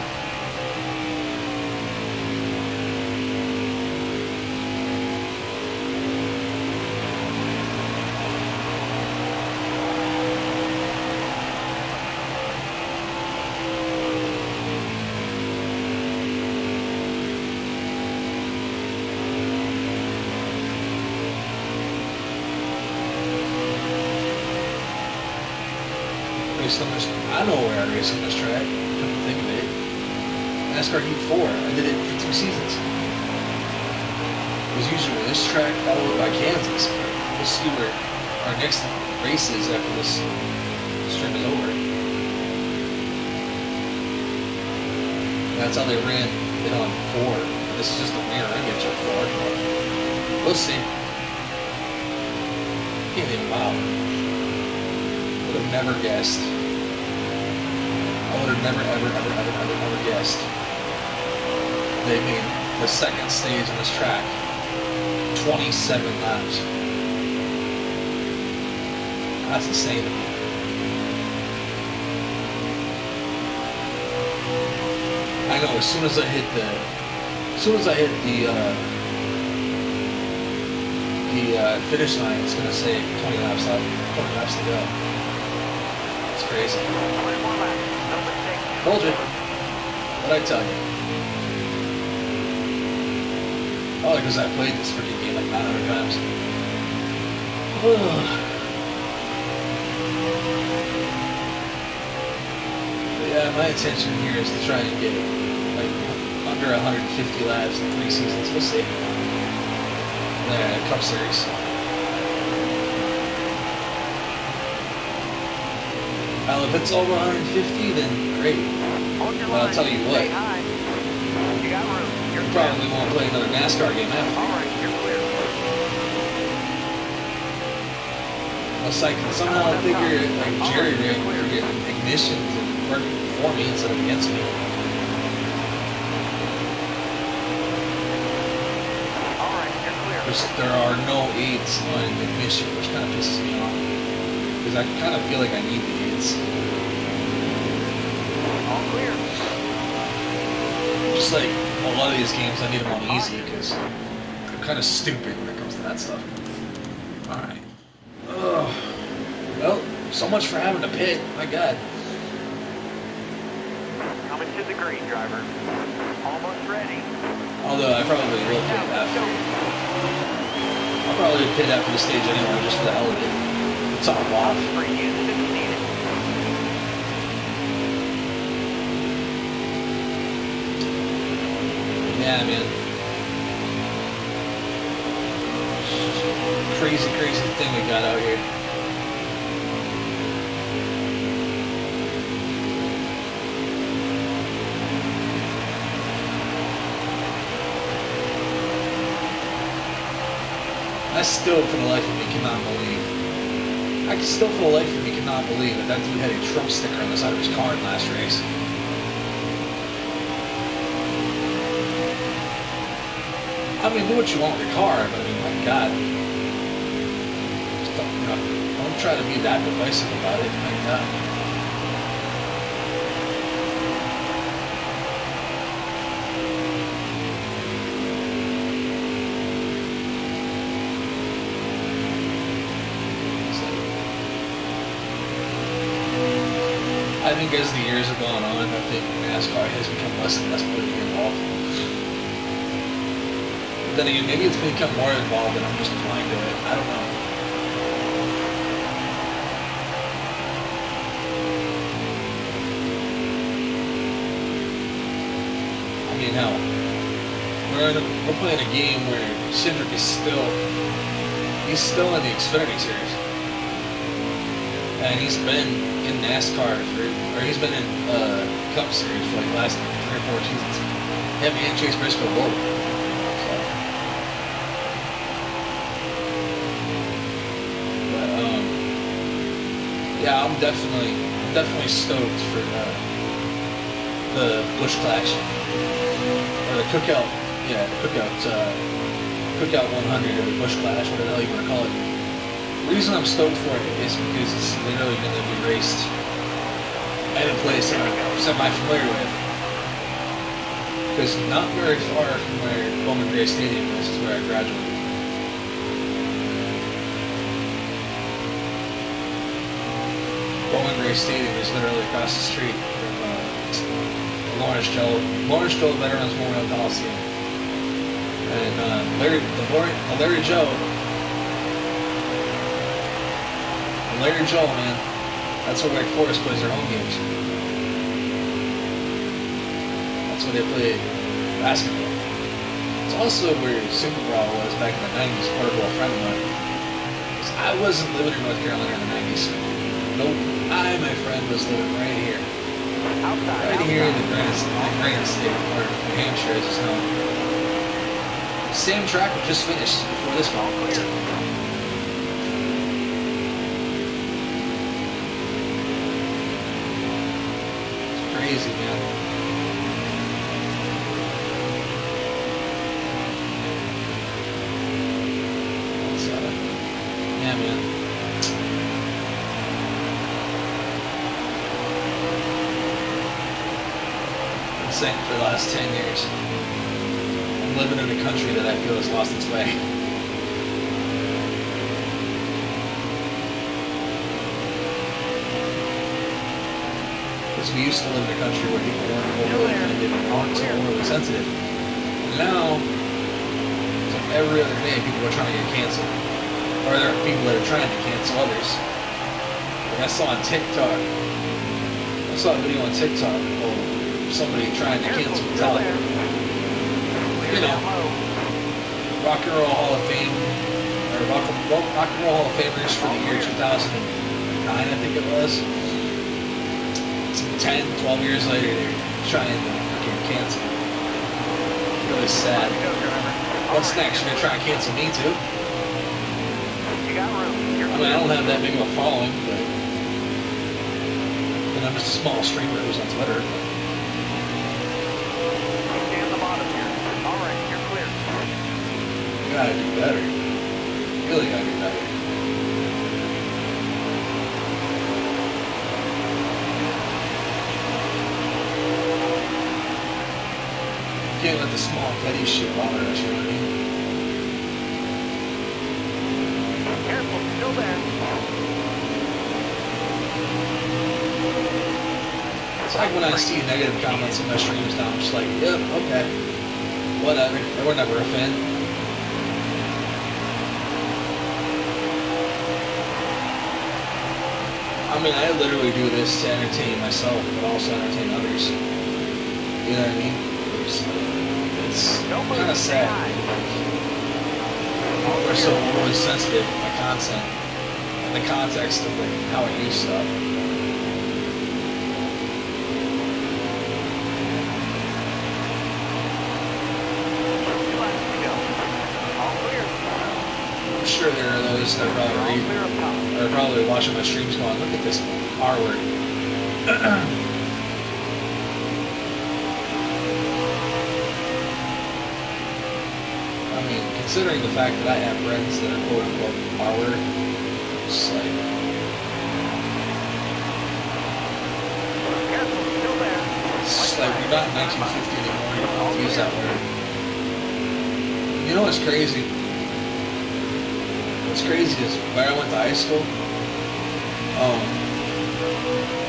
I know where I race on this track. Come to think of it, NASCAR Heat 4. I did it for 2 seasons. It was usually this track followed by Kansas. We'll see where our next race is after this stream is over. That's how they ran it on 4. This is just a mirror image of 4. We'll see. Can't even wow. Would have never guessed. I would have never, ever guessed they made the second stage on this track 27 laps. That's insane to me. I know. As soon as I hit the finish line, it's gonna say 20 laps left, 20 laps to go. It's crazy. Told you. What'd I tell you? Oh, because I played this freaking game like 900 times. But yeah, my intention here is to try and get like under 150 laps in 3 seasons. We'll see. Yeah, Cup Series. Well, if it's over 150, then great. Well, I'll tell you what. You probably won't play another NASCAR game after. Alright, you're clear. Unless I can somehow figure it, like Jerry rig, get ignitions and work for me instead of against me. Alright, you're clear. There are no aids on ignition, which kind of pisses me off. Because I kind of feel like I need the aids. All clear. Just like a lot of these games, I need them on easy because I'm kind of stupid when it comes to that stuff. Alright. Well, so much for having to pit. My God. Coming to the green, driver. Almost ready. Although I probably will pit after. I'll probably pit after the stage anyway, just for the hell of it. It's on a lot. Reuse it if you need it. Yeah, man. Crazy, crazy thing we got out here. I still, for the life of me, cannot believe. I still, for the life of me, cannot believe that dude had a Trump sticker on the side of his car in the last race. I mean, do what you want with your car, but I mean, my God. Just don't try to be that divisive about it, my God. think as the years have gone on, I think NASCAR has become less and less politically involved. But then again, maybe it's become more involved and I'm just blind to it. I don't know. I mean, hell, we're playing a game where Cindric is still in the Xfinity Series. And he's been in NASCAR he's been in Cup Series for like the last 3 or 4 seasons. Him and Chase Briscoe both. So. But yeah, I'm definitely stoked for the Busch Clash or the Cookout. Yeah, the Cookout 100 or the Busch Clash, whatever the hell you want to call it. The reason I'm stoked for it is because it's literally going to be raced at a place that I'm semi-familiar with. Because not very far from where Bowman Gray Stadium is where I graduated. Bowman Gray Stadium is literally across the street from Lawrence Joe Veterans Memorial Coliseum. And Larry Joe, man, that's where Wake Forest plays their home games. That's where they play basketball. It's also where Super Brawl was back in the 90s, part of a friend of mine. I wasn't living in North Carolina in the 90s. Nope, my friend, was living right here. Right here in the Grand State, or New Hampshire as it's known. Same track we just finished before this one. Crazy, man. It's, yeah, man. Been saying for the last 10 years, I'm living in a country that I feel has lost its way. We used to live in a country where people weren't overly offended and weren't so overly sensitive. And now, it's like every other day, people are trying to get canceled. Or there are people that are trying to cancel others. Like I saw on TikTok, I saw a video on TikTok of somebody trying to cancel Metallica. You know, Rock and Roll Hall of Fame, or Rock and Roll Hall of Famers for the year 2009, I think it was. 10, 12 years later, they're trying to cancel. Really sad. What's next? You're going to try and cancel me too? I mean, I don't have that big of a following, but and I'm just a small streamer who's on Twitter. Stay on the bottom here. All right, you're clear. You gotta do better. You really gotta do better. Can't let the small petty shit bother us, you know what I mean? Careful, still there. It's like when I see negative comments in my streams now, I'm just like, yep, okay, whatever, they were never a fan. I mean, I literally do this to entertain myself, but also entertain others. You know what I mean? It's kind of sad. We're so overly sensitive to my content and the context of like how I use stuff. I'm sure there are those that are probably watching my streams going, look at this R word. Considering the fact that I have friends that are quote-unquote R-word, it's like... It's just like, we're not in 1950 anymore, you don't have to use that word. You know what's crazy? What's crazy is, where I went to high school,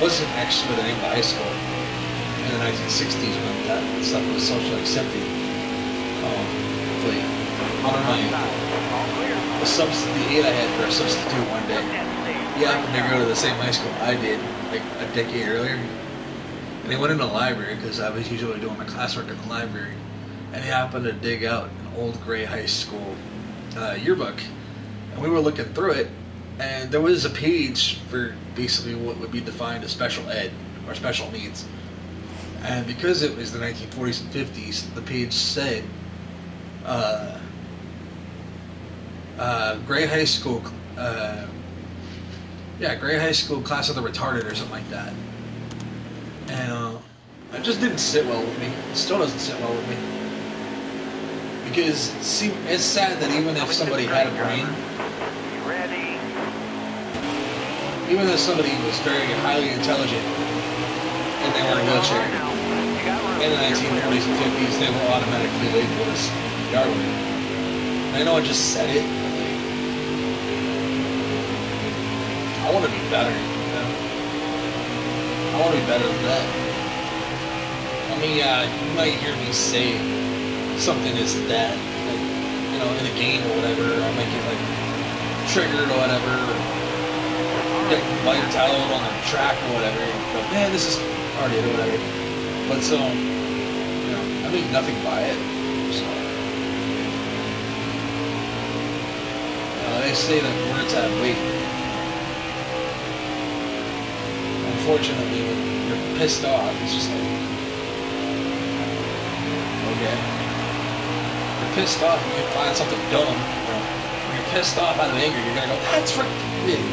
wasn't actually the name of the high school in the 1960s when that stuff was socially accepted. Like, one of my, the aide I had for a substitute one day, he happened to go to the same high school I did, like a decade earlier. And he went in the library, because I was usually doing my classwork in the library, and he happened to dig out an old gray high school yearbook. And we were looking through it, and there was a page for basically what would be defined as special ed, or special needs. And because it was the 1940s and 50s, the page said, Gray High School, Gray High School class of the retarded, or something like that. And it just didn't sit well with me. It still doesn't sit well with me. Because, see, it's sad that even if somebody had a brain, even if somebody was very highly intelligent and they were in a wheelchair, in the 1940s and 50s, they were automatically labeled as Darwin. And I know I just said it, but like, I want to be better, you know? I want to be better than that. I mean, you might hear me say something is that, like, you know, in a game or whatever, I'll make it like triggered or whatever, or get lighter towel on the track or whatever, but man, this is already or whatever. But so, you know, I mean nothing by it. So, they say that words have weight. Unfortunately, when you're pissed off, it's just like, okay. You're pissed off and you find something dumb. You know, when you're pissed off out of anger, you're gonna go, that's freaking.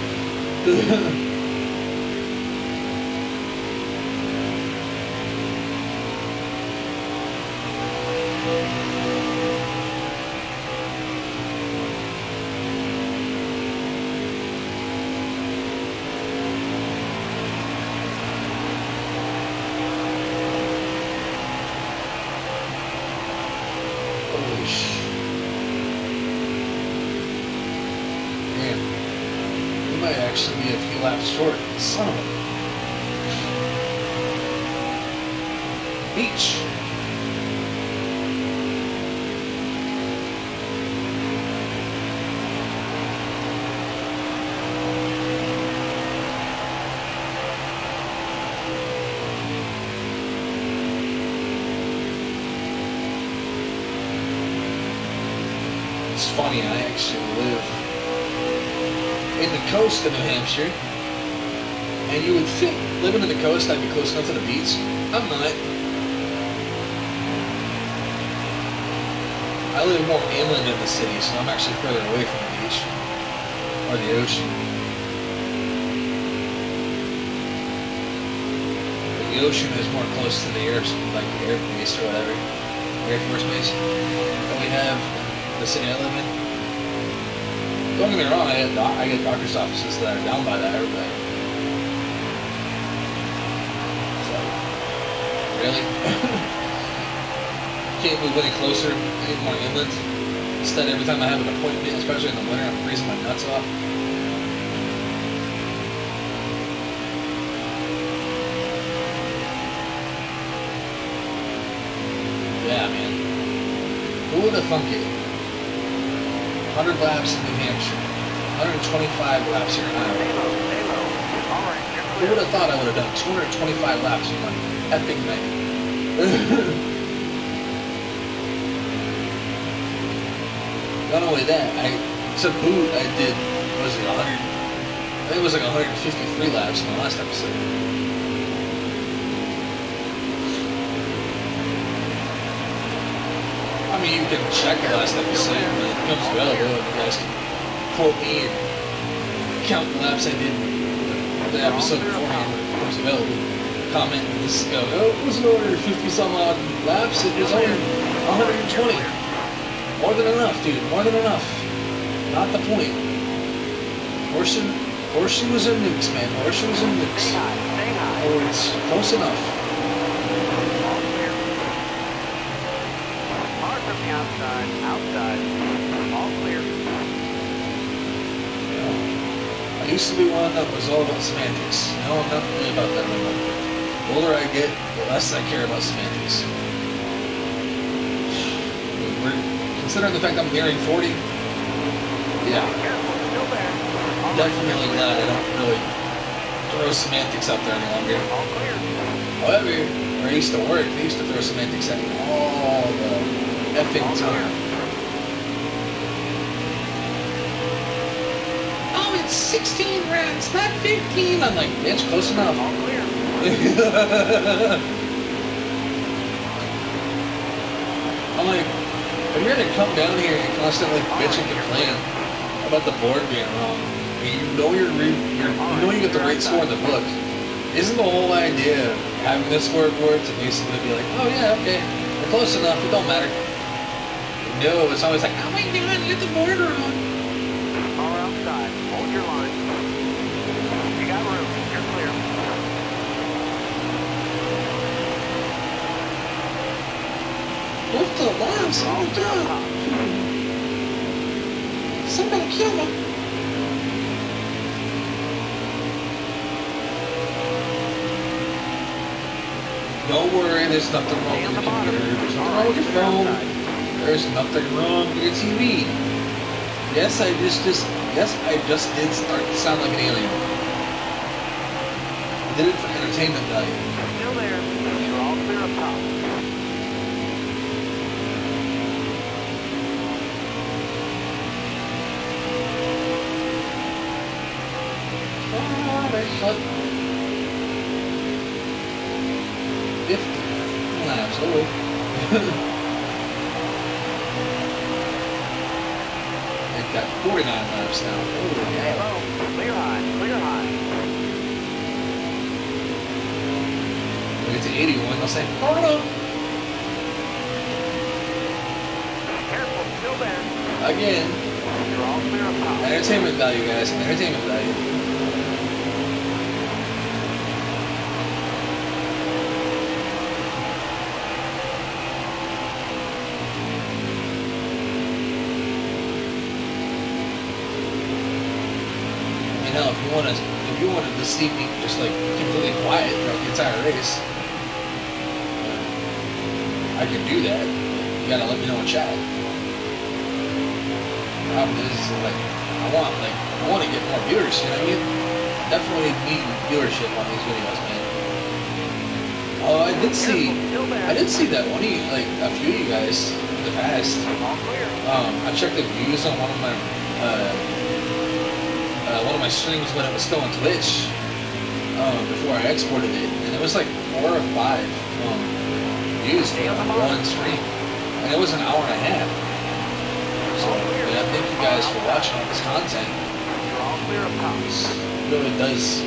Might actually be a few laps short. Son of a beach. It's funny, I actually live in the coast of New Hampshire, and you would think living in the coast I'd be close enough to the beach. I'm not. I live more inland in the city, so I'm actually further away from the beach or the ocean. But the ocean is more close to the air, like the air base or whatever, Air Force Base that we have in the city I live in. Don't get me wrong, I get doctor's offices that are down by that, but it's like, really? Can't move any closer, any more inland? Instead, every time I have an appointment, especially in the winter, I'm freezing my nuts off. Yeah, man. Who would have thunk it? 100 laps in New Hampshire, 125 laps here in Iowa. Who would have thought I would have done 225 laps in one epic night? Not only that, to boot, I did, was it 100? I think it was like 153 laps in the last episode. I mean, you can check the last episode when it becomes available, and you guys can quote me and count the laps I did the episode beforehand when it becomes available. Comment and just go, oh, it was over 50 some odd laps, it was only 120. More than enough, dude, more than enough. Not the point. Horseshoes and nukes, man, horseshoes and nukes. Oh, it's close enough. Outside, all clear. I used to be one that was all about semantics. Now I'm not really about that anymore. The older I get, the less I care about semantics. We're considering the fact I'm nearing 40. Yeah. Definitely glad I don't really throw semantics out there any longer. All clear. However, where I used to work, they used to throw semantics at me all the effing time. Oh, it's 16 rounds, not 15. I'm like, bitch, close enough. All clear. I'm like, if you're gonna come down here and constantly bitch and complain about the board being wrong, and you know you get the right score in the book, isn't the whole idea of having this scoreboard to basically be like, oh yeah, okay, we're close enough, it don't matter. No, it's always like, oh my god, you get the board wrong. All outside. Hold your line. You got room. You're clear. What's the line? Oh my god. Somebody kill me. Don't worry, there's nothing wrong with your computer. There's nothing wrong with your phone. There's nothing wrong with your TV. Yes, I just did start to sound like an alien. I did it for entertainment value. Still there. You're all clear up top. Oh, they shut 50 laps. Oh, they've got 49 laps now. Oh, Stay yeah. low. Clear high. Clear high. We get to 81, they'll say, oh no. Careful. Still there. Again, You're all clear up top. entertainment value, guys. Entertainment value. Hell, if you wanted to see me just like completely quiet throughout the entire race, I could do that. You gotta let me know in chat. Problem is, like, I want to get more viewers. You know what I mean? Definitely need viewership on these videos, man. Oh, I did see that one of you, like a few of you guys in the past. All clear. I checked the views on one of my streams when it was still on Twitch before I exported it, and it was like 4 or 5 views for one stream, and it was an hour and a half. So yeah, thank you guys for watching all this content. You're all clear up top. It really does.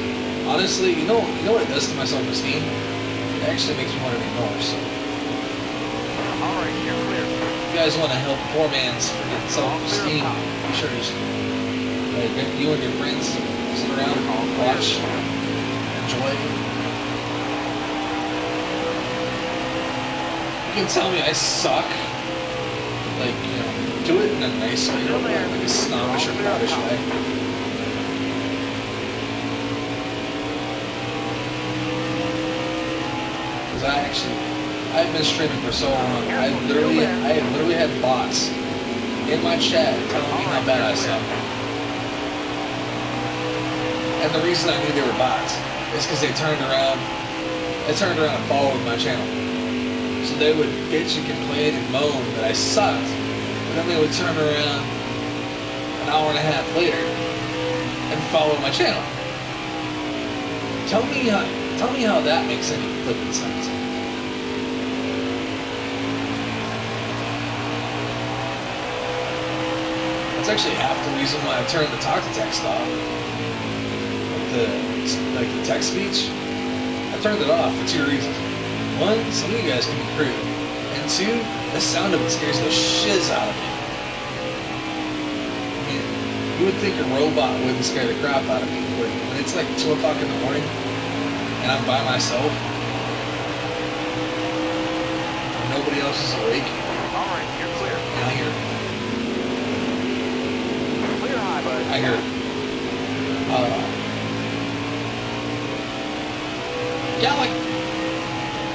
Honestly, you know what it does to my self-esteem? It actually makes me want to be more. So All right. You're clear. if you guys want to help poor man's freaking self-esteem, be sure to just you and your friends sit around and watch, enjoy. You can tell me I suck, like, you know, do it in a nice way, not like a snobbish or proudish way. Because I've been streaming for so long, I literally had bots in my chat telling me how bad I suck. And the reason I knew they were bots is because they turned around and followed my channel. So they would bitch and complain and moan that I sucked, and then they would turn around an hour and a half later and follow my channel. Tell me how that makes any flipping sense. That's actually half the reason why I turned the talk to text off. The text speech, I turned it off for 2 reasons. One, some of you guys can be crude, and 2, the sound of it scares the shiz out of me. I mean, you would think a robot wouldn't scare the crap out of me, but when it's like 2 o'clock in the morning and I'm by myself and nobody else is awake, All right. You're clear. and I hear Clear high, bud.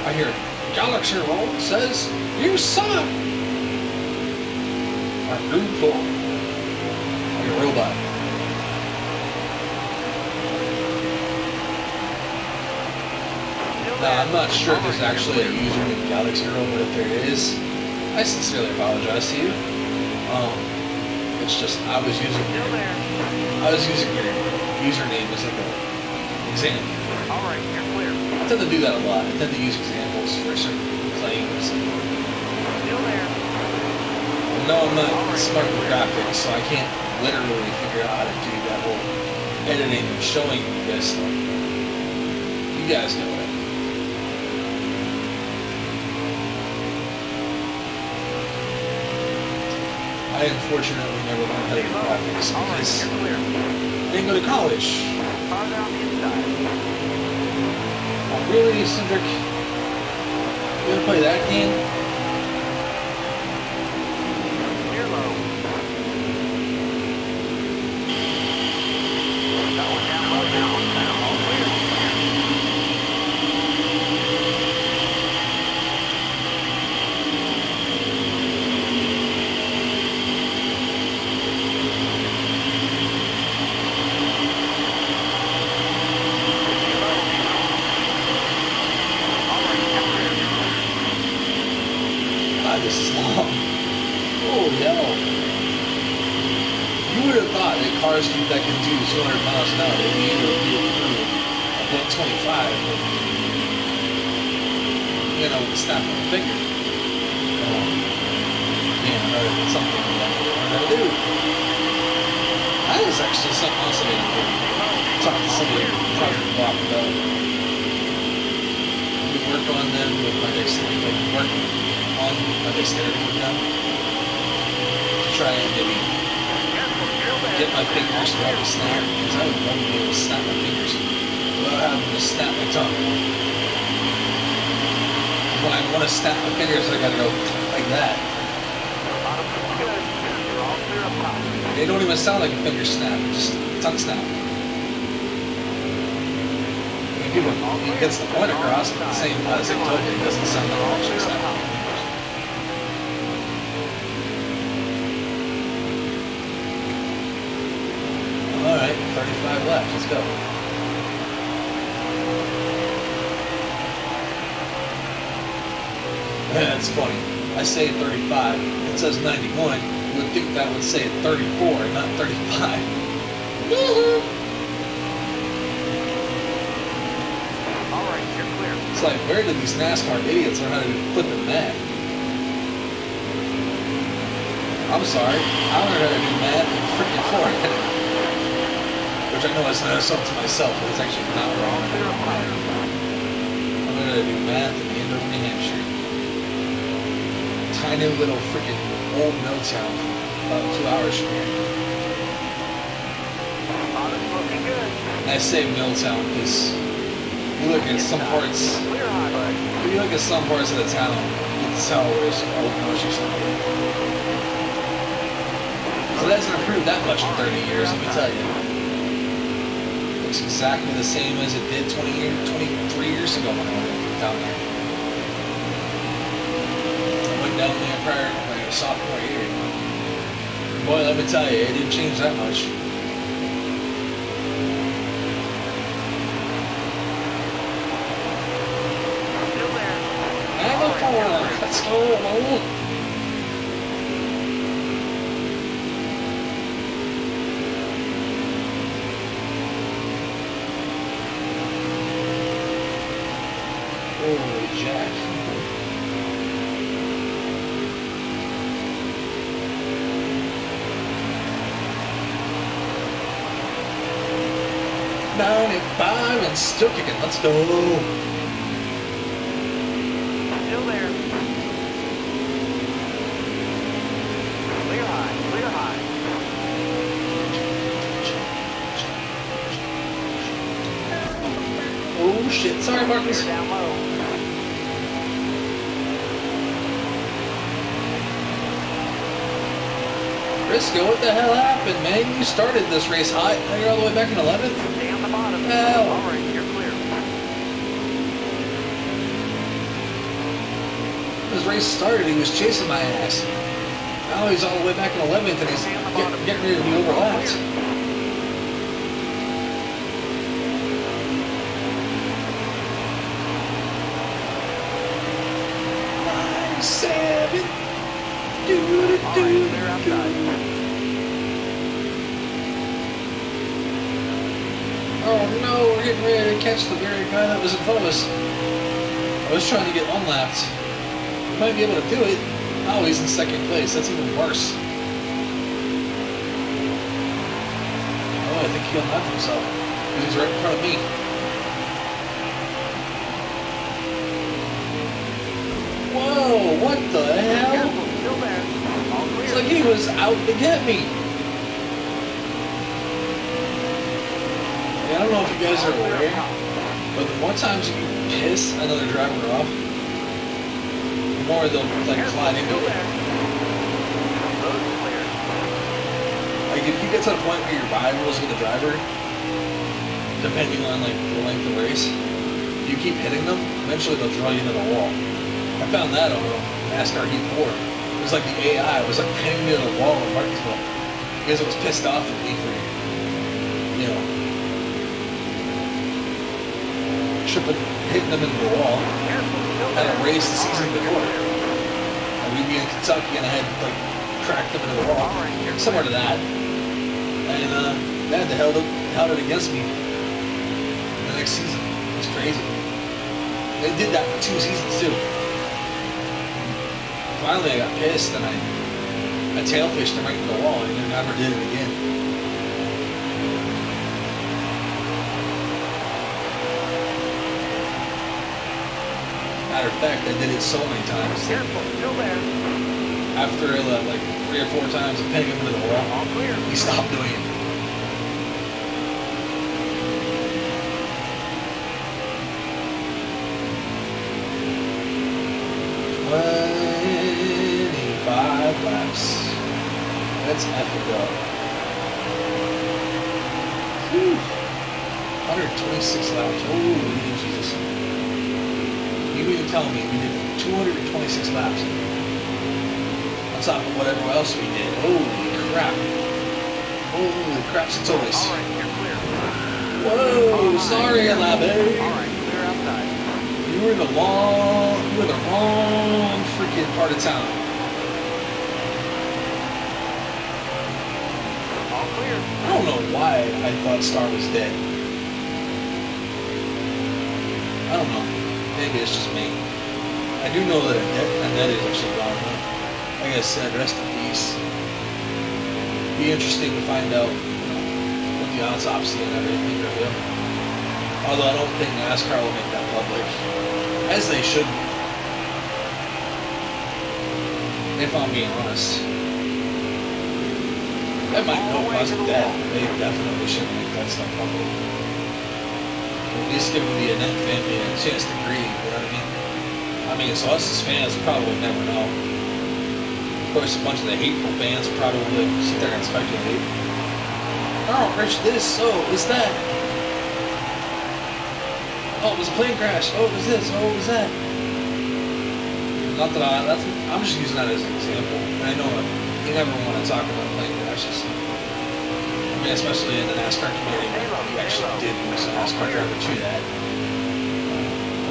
I hear Galaxy Roll says you suck. Or new toy. Like a robot. Now, I'm not sure if there's actually a user named Galaxy Roll, but if there is, I sincerely apologize to you. It's just I was using your username as like an example. All right, you're clear. I tend to do that a lot. I tend to use examples for certain claims. Still there. No, I'm not smart with graphics, so I can't literally figure out how to do that whole editing and showing you guys stuff. You guys know it. I unfortunately never learned how to do graphics because I didn't go to college. Car down the inside. Oh, really, Cindric? You gonna play that game? Near low. Got one down low now. All clear. This is long. Oh, hell. You would have thought that cars that can do 200 miles an hour, they'd be able to do it through a buck 25, but, you know, with the snap of a finger. Yeah, that's something that I learned how to do. That is actually something else I need to talk to somebody Project Block about. We work on them with my next thing, like work on my dexterity with them to try and maybe get my fingers to have a snap, because I would love to be able to snap my fingers without having to snap my tongue. When I want to snap my fingers, I gotta go like that. They don't even sound like a finger snap, just tongue snap. People, he gets the point across, but the same token, it doesn't sound like a finger snap. Alright, 35 left, let's go. Yeah, it's funny. I say 35, it says 91. You would think that would say 34, not 35. Alright, you're clear. It's like, where did these NASCAR idiots learn how to do flipping math? I'm sorry, I learned how to do math in freaking Florida. Which I know I said something to myself, but it's actually not wrong. I'm going to do math in Andover, New Hampshire. Tiny little freaking old mill town, about 2 hours from here. Looking good. I say mill town because you look at some parts. If you look at some parts of the town, you can tell where there's old grocery store. So that hasn't improved that much in 30 years, let me tell you. Looks exactly the same as it did 23 years ago when I went down there. I went down there prior to my sophomore year. Boy, let me tell you, it didn't change that much. Still there. And the four, let's go. Holy jack. .95 and still kicking. Let's go. Still there. Clear high, clear high. Oh shit, sorry Marcus. Clear down low. Briscoe, what the hell happened, man? You started this race hot, now you're all the way back in 11th? Stay on the bottom. Hell. All right, you're clear. This race started, he was chasing my ass. Now he's all the way back in 11th and he's getting ready to be overlapped. 7. Clear outside. Oh no, we're getting ready to catch the very guy that was in front of us. I was trying to get unlapped. Might be able to do it. Oh, he's in second place. That's even worse. Oh, I think he unlapped himself. He's right in front of me. Whoa, what the hell? Careful, still there. All clear. It's like he was out to get me. Yeah, I don't know if you guys are aware, but the more times you piss another driver off, the more they'll like slide into it. Road clear. Like if you get to the point where your rivals with the driver, depending on like the length of the race, you keep hitting them, eventually they'll draw you into the wall. I found that on NASCAR Heat 4. It was like the AI was like pinning me to the wall in Martinsville because it was pissed off at me for, you know, hitting them into the wall at a race the season before. And we'd be in Kentucky and I had like cracked them into the wall, similar to that. And they held it against me the next season. It's crazy. They did that for 2 seasons too. Finally, I got pissed and I tailfished him right into the wall and I never did it again. Matter of fact, I did it so many times. Careful, still there. After like 3 or 4 times of pinning him into the wall, All clear. he stopped doing it. Laps. That's epic up. 126 laps. Holy Jesus. You mean to tell me we did 226 laps on top of whatever else we did? Holy crap. Holy crap, it's always. All right, you're clear. Whoa, sorry, Alabe. All right, clear outside. You were in the wrong freaking part of town. I don't know why I thought Star was dead. I don't know. Maybe it's just me. I do know that Annette is actually gone. Like I said, rest in peace. Be interesting to find out, what the autopsy and everything reveal. Although I don't think NASCAR will make that public, as they should. If I'm being honest. That might know cause of death. They definitely shouldn't make that stuff public. At least give the Annette family a chance to grieve, you know what I mean? I mean, so us as fans probably never know. Of course, a bunch of the hateful fans probably sit there and speculate. Oh, Rich, this, oh, it's that. Oh, it was a plane crash. Oh, it was this. Oh, it was that. Not that I'm just using that as an example. And I know you never want to talk about plane crashes. I mean, especially in the NASCAR community, we actually did lose a NASCAR driver to that.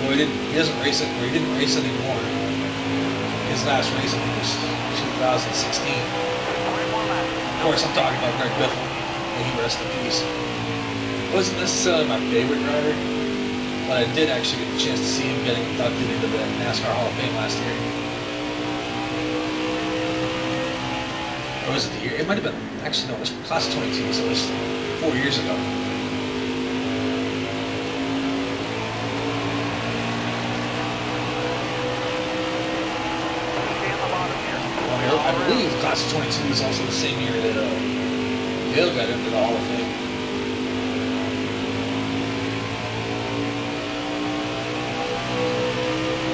Although he doesn't race it, or he didn't race anymore. His last race, I think, was 2016. Of course, I'm talking about Greg Biffle. May he rest in peace. Wasn't necessarily my favorite driver, but I did actually get the chance to see him getting inducted into the NASCAR Hall of Fame last year. Or was it the year? It might have been, actually no, it was class of 22, so it was 4 years ago. Well, I believe class of 22 was also the same year that Dale got into the Hall of Fame.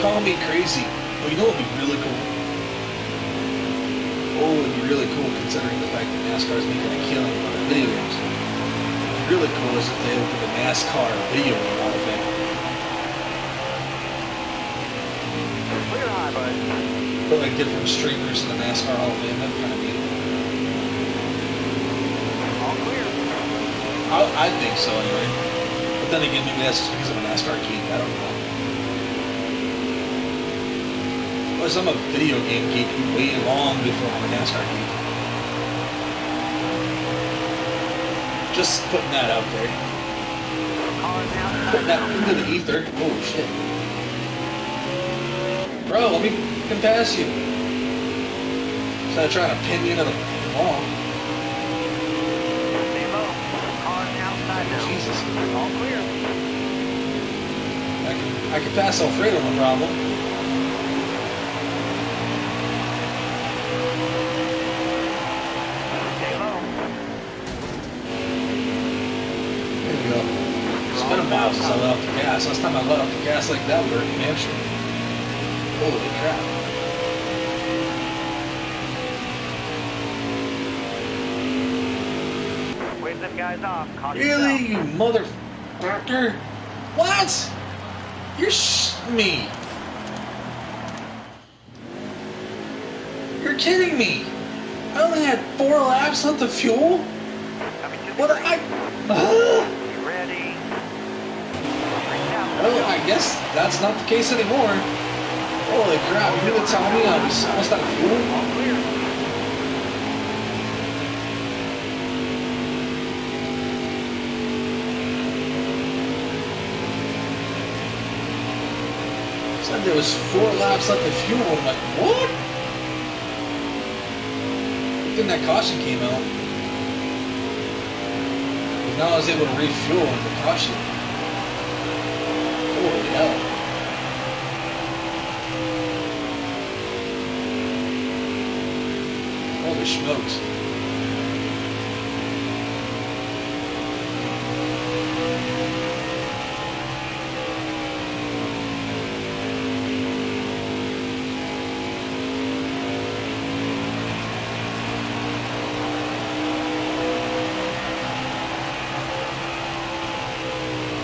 Call me crazy, but you know what would be really cool? Oh, it'd be really cool considering the fact that NASCAR is making a killing on the video games. Really cool is if they open the NASCAR video game Hall of Fame. Clear high, bud. Put like different streamers in the NASCAR Hall of Fame. That'd be kind of neat. All clear. I think so anyway. But then again, maybe that's just because I'm a NASCAR geek. I don't know. Plus, I'm a video game geek way long before I'm a NASCAR geek. Just putting that out there. Calling down. Putting that into the ether. Oh shit. Bro, let me fucking pass you. Instead of trying to pin you into the wall. Stay low. Calling outside now. Jesus. All clear. I can pass Alfredo, no problem. Stay low. There we go. It's been a while since I let off the gas. Last time I let off the gas like that, we were in New Hampshire. Holy crap. Wave them guys off. Caution Really, you motherfucker? What? You're me. You're kidding me. I only had 4 laps worth of fuel? Coming to the What green. I... You ready? Well, I guess that's not the case anymore. Holy crap, you mean to tell me I was almost out of fuel? All clear. Said there was 4 laps left of fuel. I'm like, what? Then that caution came out. And now I was able to refuel in the caution. Holy hell. Holy smokes.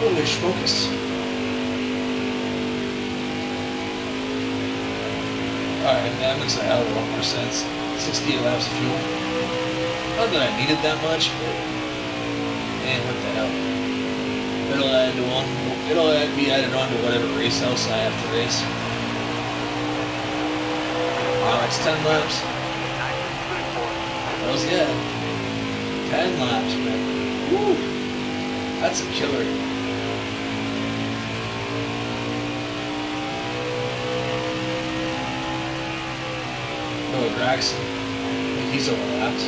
Holy smokes. Alright, that makes a hell of a lot more sense. 68 laps of fuel. Not that I needed that much, but man, what the hell. It'll be added on to whatever race else I have to race. Now it's 10 laps. Nice and smooth for us. That was good. 10 laps, man. Woo! That's a killer. Noah Gregson. I think he's overlapped.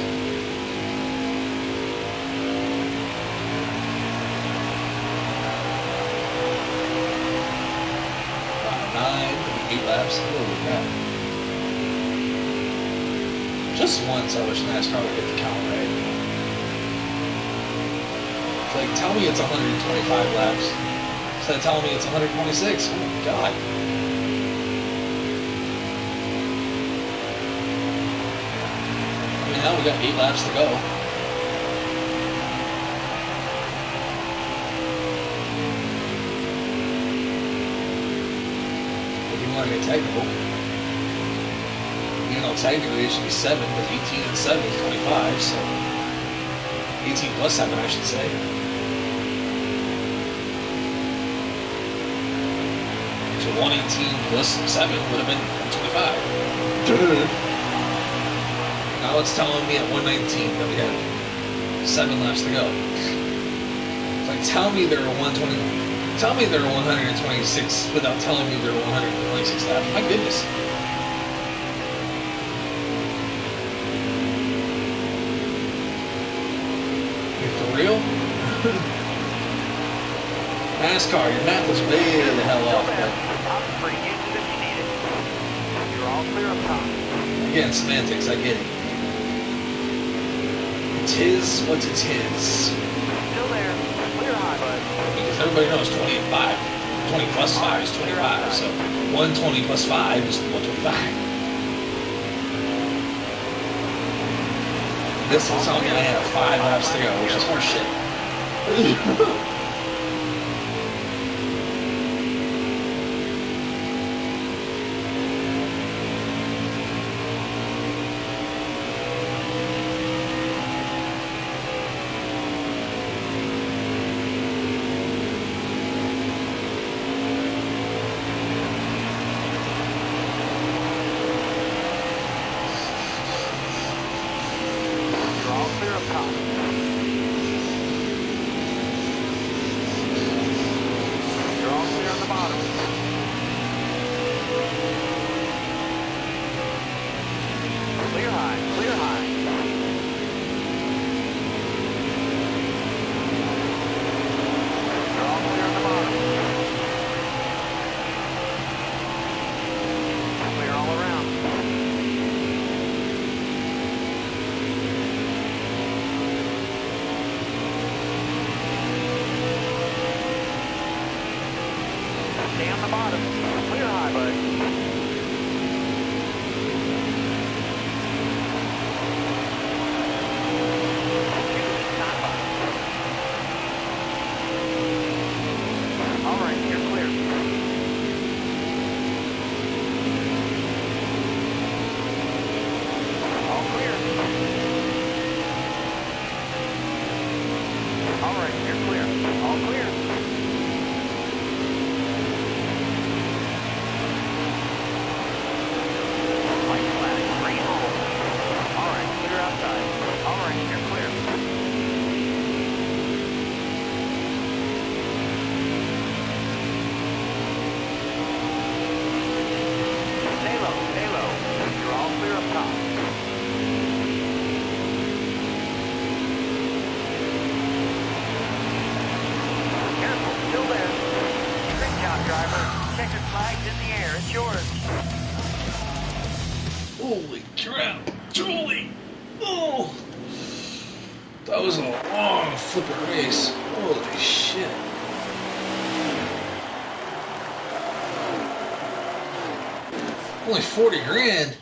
Wow, 9, 8 laps. Holy crap. Just once I wish NASCAR would get the count right. It's like, tell me it's 125 laps. Instead of telling me it's 126. Oh my god. Now we got 8 laps to go. If you want to get technical, even though technically it should be 7, because 18 and 7 is 25, so 18 plus 7, I should say. So 118 plus 7 would have been 25. Now it's telling me at 119 that we have 7 laps to go. It's like, tell me there are 120. Tell me there are 126 without telling me there are 126 laps. My goodness. For real? NASCAR, your math is way the hell off. Top free uses if you need it. You're all clear up top. Again, semantics, I get it. Tis what it is. Still there. Clear high, bud. Because everybody knows 20 and 5. 20 plus 5 is 25. So 120 plus 5 is 125. This will tell me I have 5 laps to go, which is horse shit. Stay on the bottom. Clear high, bud. All right, you're clear. All clear. All right, you're clear. All clear. Checkered flag's in the air. It's yours. Holy crap. Julie! Oh! That was a long flipping race. Holy shit. Only 40 grand?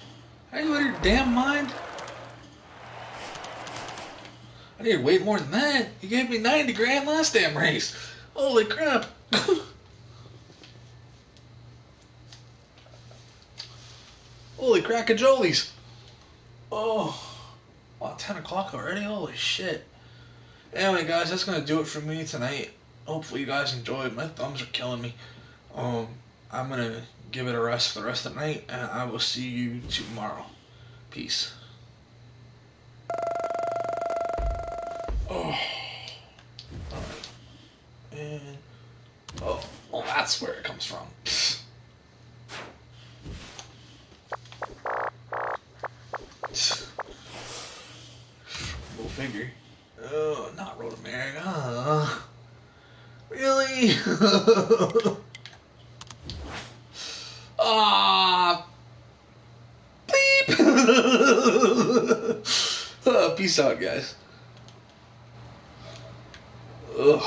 Are you out of your damn mind? I need way more than that. You gave me 90 grand last damn race. Holy crap. Holy crack-a-jolies. Oh, 10 o'clock already? Holy shit. Anyway, guys, that's going to do it for me tonight. Hopefully you guys enjoyed. My thumbs are killing me. I'm going to give it a rest for the rest of the night, and I will see you tomorrow. Peace. Oh. Alright. And, oh, well, that's where it comes from. Go figure. Oh, not Road America. Really? Ah. Beep. Peace out, guys. Ugh.